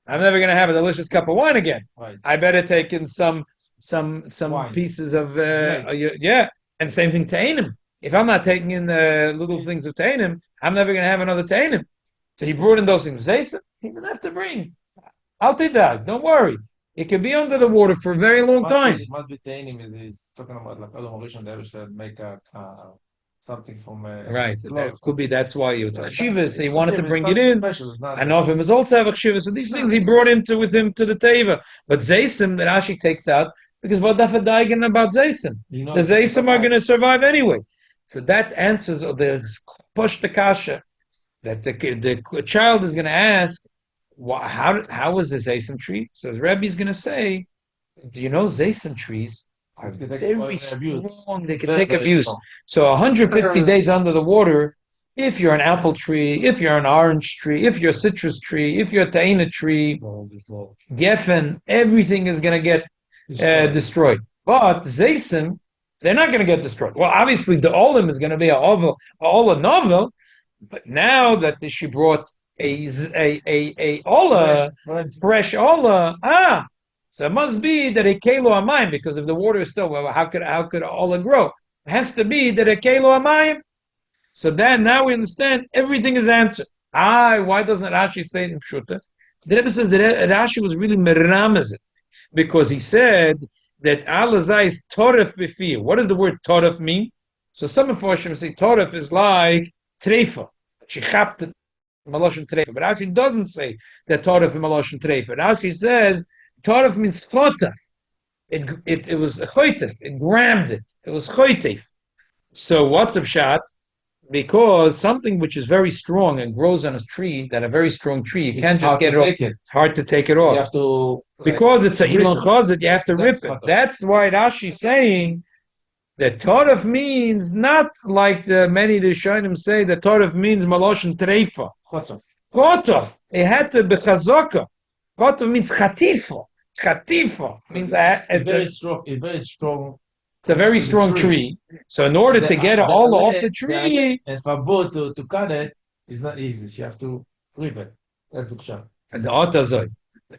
I'm never going to have a delicious cup of wine again. Right. I better take in some wine. pieces of, and same thing, Ta'anim. If I'm not taking in the little things of Ta'anim, I'm never going to have another Ta'anim. So he brought in those things. Zaysim, he didn't have to bring. I'll take that. Don't worry. It can be under the water for a very long time. It must be Ta'anim. He's talking about like Adam Rishon, they should make something from right. That could be. That's why it was a chivas. He wanted to bring it in. And of him was also a chivas. So these things he brought with him to the teva. But Zaysim that Rashi takes out because what dafa daigen about Zaysim? The Zaysim are going to survive anyway. So that answers the push the kasha that the child is going to ask. How was the Zaysim tree? So his Rebbe is going to say, do you know Zaysim trees are very strong. They can take abuse. So 150 days under the water, if you're an apple tree, if you're an orange tree, if you're a citrus tree, if you're a ta'ina tree, geffen, everything is going to get destroyed. But Zaysim, they're not going to get destroyed. Well, obviously the olim is going to be a ola novel, but now that she brought a ola, fresh ola, so it must be that a kelo amayim, because if the water is still, well, how could ola grow? It has to be that a kelo amayim. So then now we understand everything is answered. Why doesn't Rashi say it in Pshuta? The Rebbe says that Rashi was really meramez it, because he said that alazai is toref b'fir. What does the word toref mean? So some of us say toref is like treifa. She chapped it. Maloshin Treifa. But Rashi doesn't say that Torah is Maloshin Treifa. Rashi says Torah means chotaf. It was choitef. It grammed it. It was choitef. So what's a pshat? Because something which is very strong and grows on a tree, that a very strong tree, you can't just get it off. It's hard to take it off. You have to, because it's a ilon chazit, you have to rip it. That's why Rashi is saying that Torah means not like many Rishonim say that Torah means Maloshin Treifa. Chotov. It had to be chazaka. Chotov means chatifa. Chatifa means it's very strong. It's a very strong tree. So in order to get all off the tree, and for both to cut it, it's not easy. You have to rip it. That's the pshat. And the otazoi.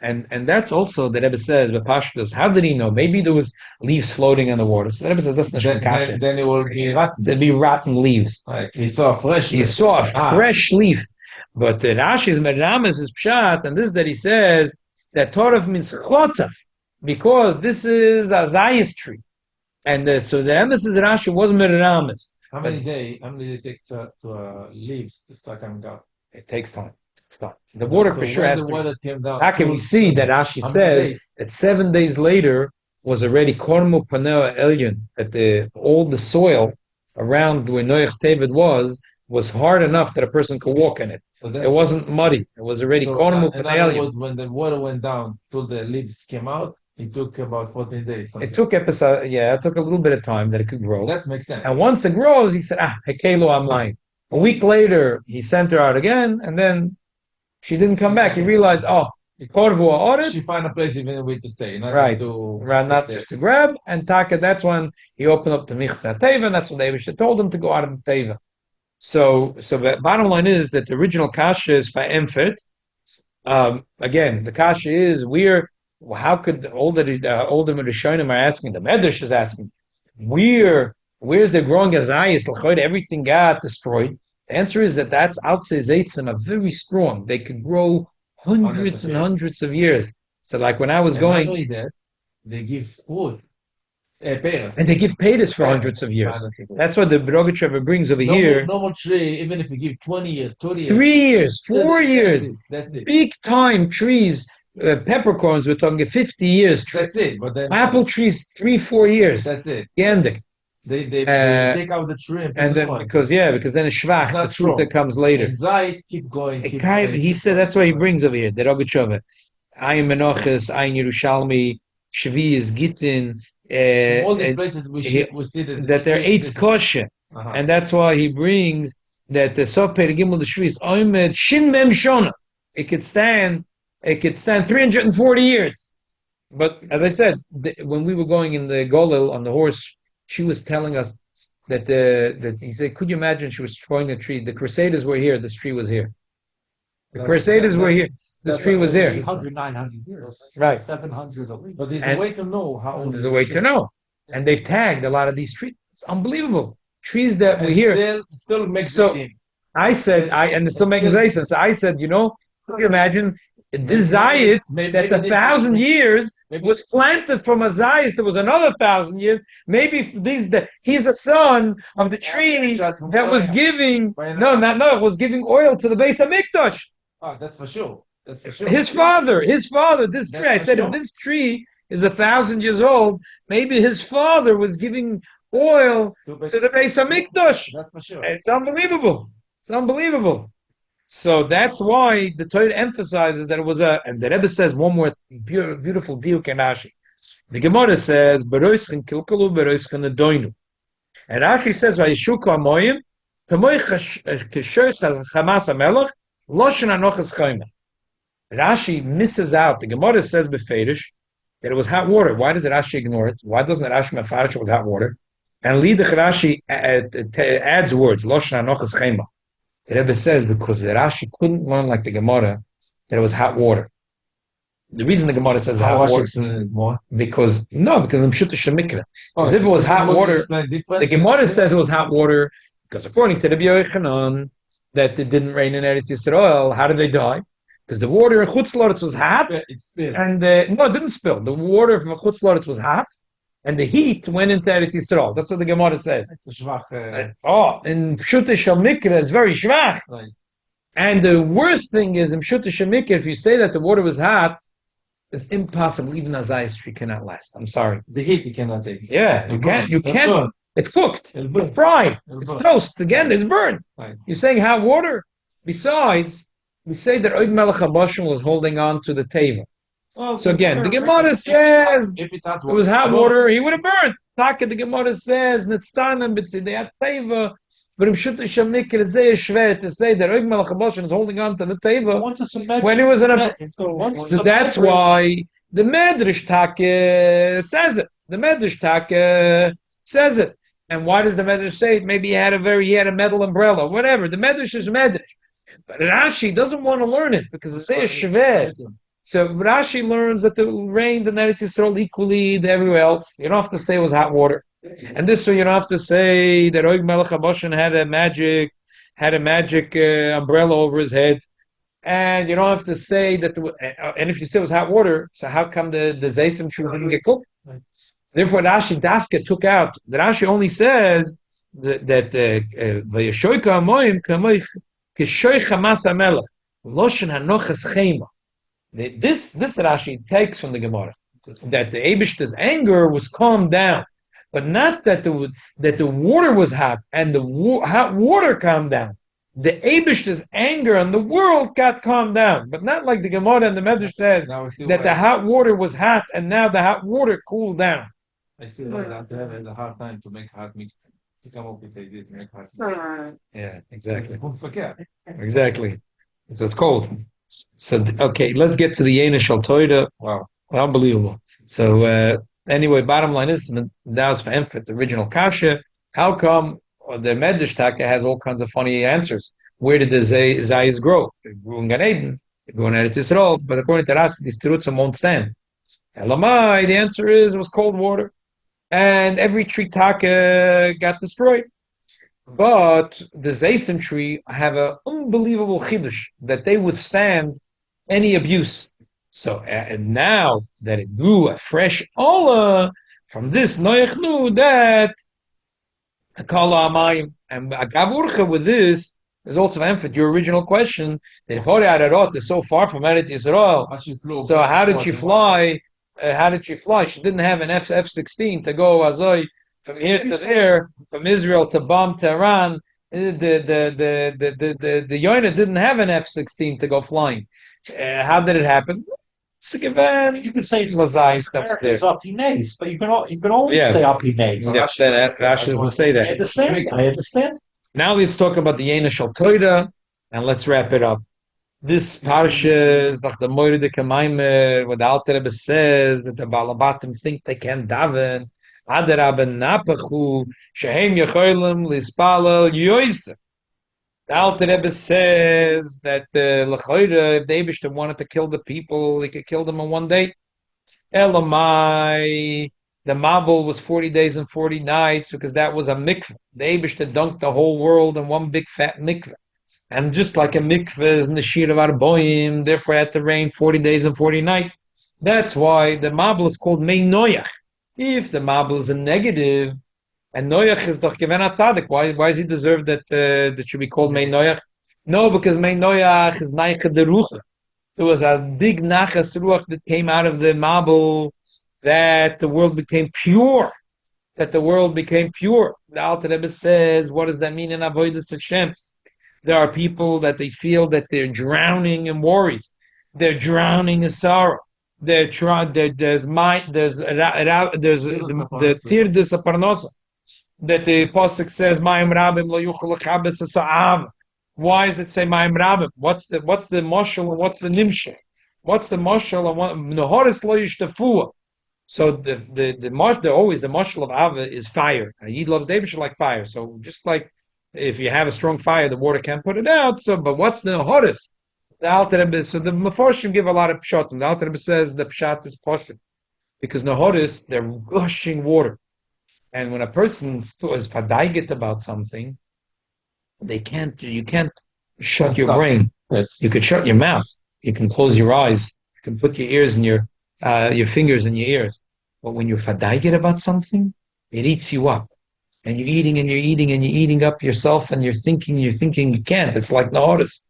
And that's also the Rebbe says, but Pashtus, how did he know? Maybe there was leaves floating on the water. So the Rebbe says that's not kasha. Then it will be rotten. There'll be rotten leaves. Like he saw a fresh leaf. But the Rashi's Merames is pshat, and this is that he says that Torah means chotaf, because this is a zayis tree. And so the emphasis Rashi was Merames. How many days take to leaves to start coming out? It takes time. The water for sure has to. Came down, how can we see that Rashi says that 7 days later was already kormu panel elyon, that all the soil around where Noach's David was hard enough that a person could walk in it. So it wasn't muddy. It was already kormu panel elyon. When the water went down till the leaves came out, it took about 14 days. It took a little bit of time that it could grow. That makes sense. And once it grows, he said, hekelo amayim. A week later, he sent her out again, and then she didn't come back. He realized, She find a place even with to stay, not Right. just to Not just to grab, and Taka, that's when he opened up the Michsa Teva, and that's when the Abishah told him to go out of the Teva. So the bottom line is that the original Kasha is Fa'emfet. Again, the Kasha is how could the older Rishonim are asking, the Medrash is asking, where's the growing Azayis? Everything got destroyed. The answer is that's outside Zaitzim are very strong. They could grow hundreds and hundreds of years. So like when I was going, not only that, they give food, pears. And they give paytas for hundreds of years. That's what the Rogachever brings over here. Normal tree, even if you give 20 years, 30 years. 3 years, 4 years. That's it. Big time trees. Peppercorns, we're talking 50 years. That's it. But then Apple trees, 3-4 years. That's it. Yandik. They take out the tree and then because then it's shvach, the fruit that comes later. Anxiety, keep going. He said that's what he brings over here. The Rogachever. Ayin Menoches, Ayin Yerushalmi, Shvi is Gittin. All these places we see that there are 8 kosher, and that's why he brings that the Sof Perigimel the Shvi is Oimed Shin Mem Shona. It could stand 340 years. But as I said, when we were going in the Golil on the horse, she was telling us that he said, could you imagine she was destroying a tree? The Crusaders were here, this tree was here. The Crusaders were here. This tree was here. 800, 900 years. Right. 700 at least. But there's a way to know how old. There's a way to know. And they've tagged a lot of these trees. It's unbelievable. Trees that were here. Still makes sense. I said, and it still makes sense. So I said, could you imagine this Zayit that's 1,000 years was planted from a Zayit that was another 1,000 years. Maybe he's a son of the tree that was giving, was giving oil to the base of Mikdash. Oh, that's for sure. That's for sure. His father, this tree. I said, if this tree is 1,000 years old, maybe his father was giving oil to the base of Mikdash. That's for sure. It's unbelievable. So that's why the Torah emphasizes that it was and the Rebbe says one more beautiful diuk in Rashi. The Gemara says, "Beroischen kilkalu, beroischen adoinu," and Rashi says, "Vayishuka amoyim, kamoy keshosh hamas hamelach, loshen anochas chayma." Rashi misses out. The Gemara says beferish that it was hot water. Why does Rashi ignore it? Why doesn't Rashi mefarish it was hot water? And Lidach Rashi adds words, loshen anochas chayma. The Rebbe says because the Rashi couldn't learn like the Gemara that it was hot water. The reason the Gemara says hot water because I'm Shutta Shemikra. Because if it was hot water, the Gemara says it was hot water because according to Rabbi Yochanan that it didn't rain in Eretz Yisrael. How did they die? Because the water in Chutz La'aretz was hot, and it didn't spill. The water from Chutz La'aretz was hot, and the heat went into Eretz Yisrael. That's what the Gemara says. It's a shvach. In Pshutei Shel Mikra, it's very shvach. Right. And the worst thing is, in Pshutei Shel Mikra, if you say that the water was hot, it's impossible. Even a zayis tree cannot last. I'm sorry. The heat you cannot take. Yeah, you can't. It's cooked. It's fried. It's toast. Again, it's burned. Right. You're saying hot water. Besides, we say that Oid Melech HaBashim was holding on to the teva. Well, So again, the Gemara says If it's hot it was hot water, he would have burned. Taka, the Gemara says, Netztanim b'tzidei teva. But in Pshutei Shel Mikra, it's shver to say that Oid Melech HaBashim is holding on to the teva Once it's a medrash, when he was in a. once So that's why the Medrash Taka says it. The Medrash Taka says it. And why does the Medrash say it? Maybe he had a metal umbrella, whatever. The Medrash is Medrash. But Rashi doesn't want to learn it because it's a shver. So Rashi learns that it rained in Eretz Yisrael equally to everywhere else. You don't have to say it was hot water. And this way you don't have to say that Oig Melech HaBashan had a magic umbrella over his head. And you don't have to say that and if you say it was hot water, so how come the Zaysim tree didn't get cooked? Therefore Rashi Dafka took out, the Rashi only says that Vayashoika Amoyim Kamoich Kishoich Hamas HaMelech Loshen HaNochas Chema. This Rashi takes from the Gemara that the Eibishter's anger was calmed down, but not that the water was hot and the hot water calmed down. The Eibishter's anger on the world got calmed down, but not like the Gemara and the Medrash says that the hot water was hot and now the hot water cooled down. I see that they have a hard time to make hot meat. To come up with the idea to make hot meat. Yeah, exactly. Don't forget. Exactly. It's cold. So okay, let's get to the Yena Shal Toida. Wow, unbelievable. So anyway, bottom line is now it's for Enfit, the original Kasha. How come the Medrash Taka has all kinds of funny answers? Where did the Zayis grow? They grew in Gan Eden, they grew in Eretz Yisrael, but according to Rashi, these Terutzim won't stand. Elamai, the answer is it was cold water. And every tree Taka got destroyed. But the Zaysim tree have an unbelievable chidush that they withstand any abuse. So and now that it grew a fresh ola, from this Noach knew that Kala Amayim and Agavurcha with this is also emphasis your original question that if Hori Ararot is so far from Eretz Yisrael, so how did she fly? How did she fly? She didn't have an F-16 to go Azoi from here to there, from Israel to bomb Tehran. The Yoina didn't have an F-16 to go flying. How did it happen? You could say it's America's up Inez, but you can always say up Inez. Yeah, Rashi doesn't say that. I understand. Now let's talk about the Yena Shal Toida, and let's wrap it up. This parsha is like the Moire de Kamaimer, what the Alter Rebbe says that the Balabatim think they can daven. Adaraben napachu shehem yecholim lispalel yoyser. The Alter Rebbe says that if the Eibishter wanted to kill the people, he could kill them in one day. Elamai, the Mabul was 40 days and 40 nights because that was a mikveh. The Eibishter dunked the whole world in one big fat mikveh. And just like a mikveh is in the Shiur of Arboim, therefore it had to rain 40 days and 40 nights. That's why the Mabul is called Mei Noach. If the Mabul is a negative, and Noach is doch given at tzaddik, why does he deserve that that should be called Mei Noach? No, because Mei Noach is Naicha de Ruach. There was a big Nachas Ruach that came out of the Mabul that the world became pure. That the world became pure. The Alter Rebbe says, what does that mean in Avodas Hashem? There are people that they feel that they're drowning in worries. They're drowning in sorrow. There's the tirdus aparnosa that the pasuk says Mayim Rabim lo yuchol lechabetz sa'av. Why does it say Mayim Rabim? What's the moshel and what's the nimshel? What's the moshel and what nehoris lo yishtafua? So always the moshel of Ava is fire. Yid loves David like fire. So just like if you have a strong fire, the water can't put it out. So, but what's the horis? The Alter Rebbe, so the Meforshim give a lot of pshatim. The Alter Rebbe says the pshat is poshut because Nahoris, they're gushing water, and when a person is fadaiget about something, you can't shut your brain. Yes. You could shut your mouth. You can close your eyes. You can put your ears in your fingers in your ears. But when you're fadaiget about something, it eats you up, and you're eating and you're eating and you're eating up yourself, and you're thinking you can't. It's like Nahoris.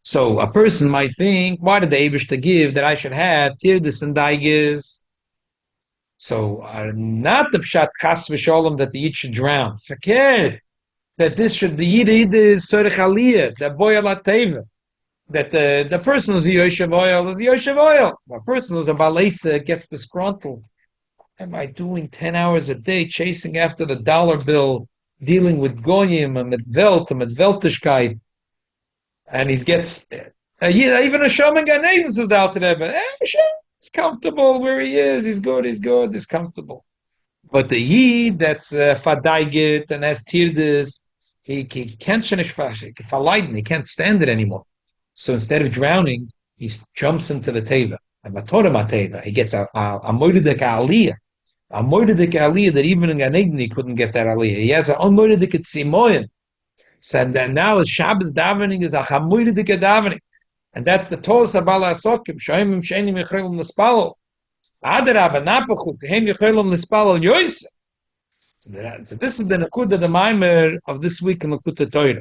So a person might think, why did the Eibishter give that I should have tirdus and daiges? So not the pshat chas v'sholem that the yid should drown. Forget that this should the yid is tzorech aliyah, the boy alateva. That the person who's a yoshev oil is a yoshev oil. A person who's a balesa gets disgruntled. Am I doing 10 hours a day chasing after the dollar bill, dealing with goyim and medveltishkeit? And he gets even a shaman Gan Eden says out to them, he's comfortable where he is. He's good. He's comfortable. But the yid that's fadaigit and has tirdus, he can't finish falaiden. He can't stand it anymore. So instead of drowning, he jumps into the teva. And mateva, he gets a moededek aliyah. A moededek aliyah that even in Gan Eden he couldn't get that aliyah. He has an unmoededek tzimoyin. So that now is Shabbos davening is a chamuridike davening, and that's the Tos Abala Asokim. Shoyim Shenim Yecholim Nispalo. Adarab Napachu Tehem Yecholim Nispalo Yois. So this is the Nakuda, the Maimer of this week in Likkutei Torah.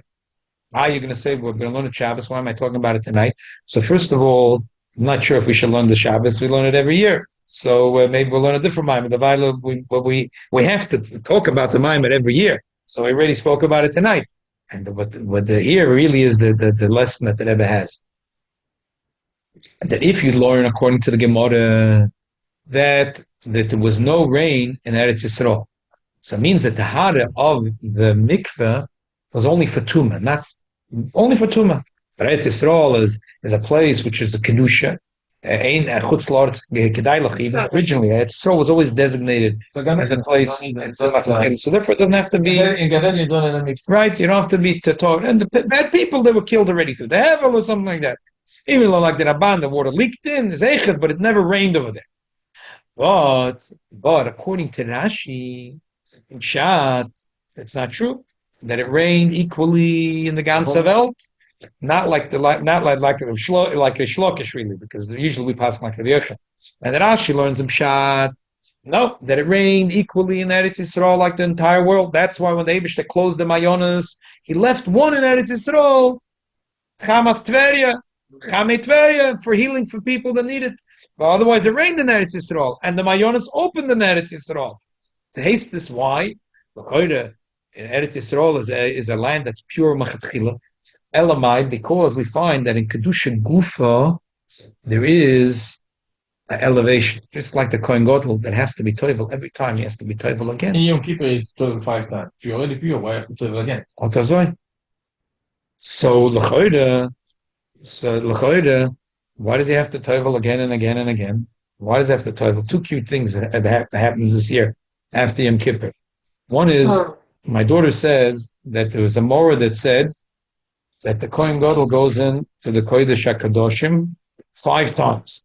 Now you're going to say we're going to learn Shabbos. Why am I talking about it tonight? So first of all, I'm not sure if we should learn the Shabbos. We learn it every year, so maybe we'll learn a different Maimer. The Vayla, we have to talk about the Maimer every year. So we already spoke about it tonight. And what here really is the lesson that the Rebbe has. That if you learn according to the Gemara that there was no rain in Eretz Yisrael, so it means that the hara of the mikveh was only for Tumah, not only for Tumah. But Eretz Yisrael is a place which is a kedusha. Even originally, Eretz Yisrael was always designated as a place. So therefore, it doesn't have to be right. You don't have to be Torah. And the bad people, they were killed already through the Hevel or something like that. Even though, like the Rabban, the water leaked in, there's Echad, but it never rained over there. But according to Rashi, in Shat, it's not true that it rained equally in the ganze Welt. Not like a shlokish really, because usually we pass like Rabbi Yochanan. And then Rashi learns in Shat, no, that it rained equally in Eretz Yisrael like the entire world. That's why when the Eibishter closed the Mayonas, he left one in Eretz Yisrael, Chamas Tveria, Chame Tveria, for healing for people that need it. But otherwise, it rained in Eretz Yisrael, and the Mayonas opened in Eretz Yisrael. To haste this, why? Eretz Yisrael is a land that's pure machatchila. Elamai, because we find that in Kedusha Gufa there is an elevation, just like the Kohen Gadol that has to be toivel every time. He has to be toivel again. In Yom Kippur, it's 5 times. If you're already pure, why have to toivel again? So l'choida, why does he have to toivel again and again and again? Why does he have to toivel? Two cute things that happens this year after Yom Kippur. One is my daughter says that there was a Morah that said that the Kohen Gadol goes in to the Kodesh HaKadoshim 5 times.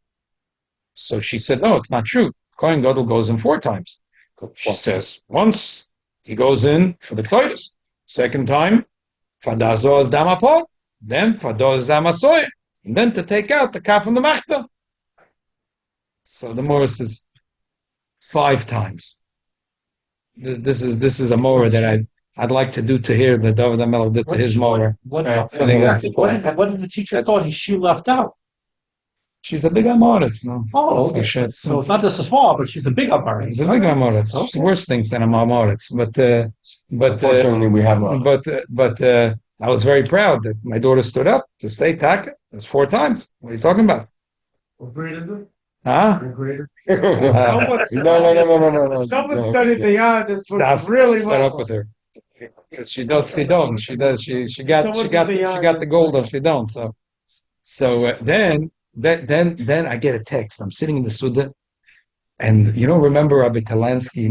So she said, no, it's not true. Kohen Gadol goes in 4 times. So she says, once he goes in for the Kodesh, second time, Fadazo as Damapot, then Fadazo Zamasoy, and then to take out the Kaf and the Machta. So the Morah says 5 times. This is a Morah that I'd like to do to hear that David HaMelech did to his Morah. What did the teacher thought she left out? She's a big Amoritz, no? Oh, okay. So it's not just a small, but she's a big Amoritz. She's a big Amoritz. Okay. Worse things than a Amoritz. But Unfortunately, we have one. But I was very proud that my daughter stood up to stay taka. It's 4 times. What are you talking about? What grade is it? Huh? Grader. No. Someone studied the Yad. This was really Start well. up with her. She does Chidon. She got the gold of Chidon. So then I get a text. I'm sitting in the Suda, and you don't remember Rabbi Talansky,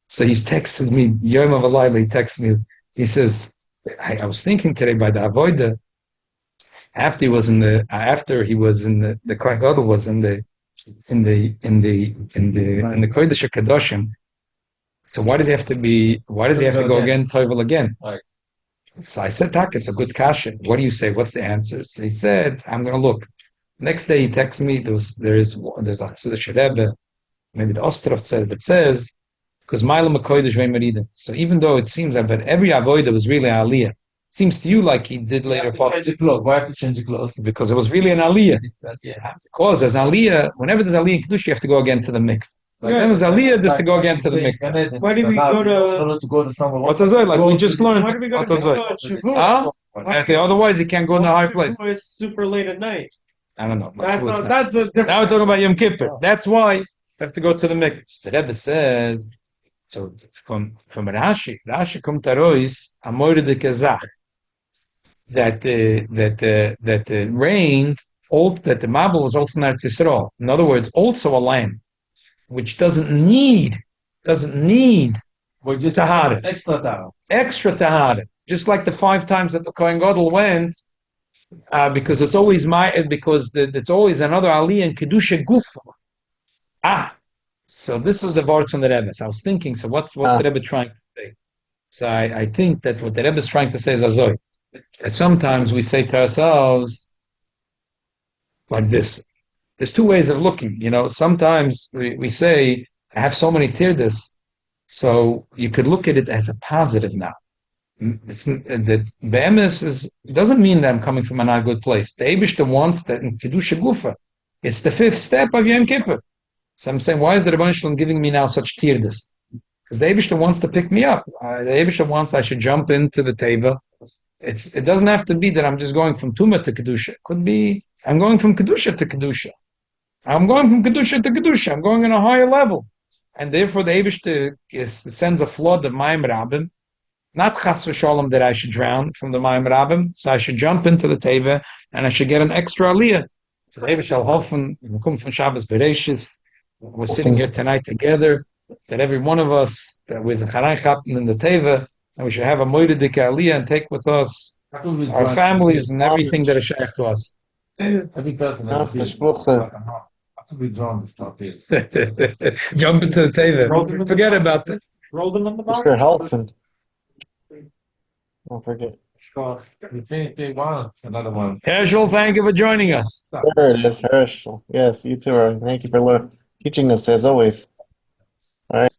so he's texted me, Yom Avalayla, he texted me, he says, I was thinking today by the Avoida, after he was in the Kohen Gadol was in the Kodesh HaKadoshim. So why does he have to go again, Toivel again? Right. So I said, Tak, it's a good kasha. What do you say? What's the answer? So he said, I'm going to look. Next day he texts me, there's a Chassidish Rebbe, maybe the Ostrov said, that says, because Ma'alam HaKodesh Ve'Merida. So even though it seems that every Avodah was really an Aliyah, it seems to you like he did later. Why have to change the clothes? Because it was really an Aliyah. Because as Aliyah, whenever there's Aliyah in Kedusha, you have to go again to the mikveh. Like when there's Aliyah, there's to go again to the mikveh. Why did we go to somewhere? What is it? Like we just learned. Why did we go What to is it? Shavuot? Okay, otherwise, you can't go in a high place. It's super late at night. I don't know. That's a different. Now we're talking about Yom Kippur. That's why you have to go to the mikveh. The Rebbe says, so from Rashi come tarois amoyre de kezach that rained that the Mabel was also not Yisrael. In other words, also a land which doesn't need tahara, extra tahara, just like the 5 times that the Kohen Gadol went, because it's always it's always another aliyah in kedusha gufa. So this is the words from the Rebbe. So I was thinking, so what's the Rebbe trying to say? So I think that what the Rebbe is trying to say is azoy. That sometimes we say to ourselves like this. There's 2 ways of looking. Sometimes we say, I have so many tirdas, so you could look at it as a positive now. It's that be'emes doesn't mean that I'm coming from a not good place. The Eibishter wants that in Kedusha Gufa. It's the 5th step of Yom Kippur. So I'm saying, why is the Rebbeinu Shalom giving me now such tirdas? Because the Eibishter wants to pick me up. The Eibishter wants I should jump into the teva. It doesn't have to be that I'm just going from Tumah to Kedusha. It could be I'm going from Kedusha to Kedusha. I'm going from Kedusha to Kedusha. I'm going on a higher level. And therefore the Eibishter sends a flood of Mayim Rabbim not chas v'sholem that I should drown from the Mayim Rabim, so I should jump into the Teva and I should get an extra aliyah. So Teva shall hoffen, we come from Shabbos Bereshis, we're sitting here tonight together, that every one of us that was a Charai Chappen in the Teva, and we should have a moededik aliyah and take with us our families and everything that is shaykh to us. Every person has to be drawn to start this. Jump into the Teva. Forget about that. Roll them in the bottom. For health and don't forget. You finish one, another one. Herschel, thank you for joining us. There it is, Herschel. Yes, you too are. Thank you for teaching us as always. All right.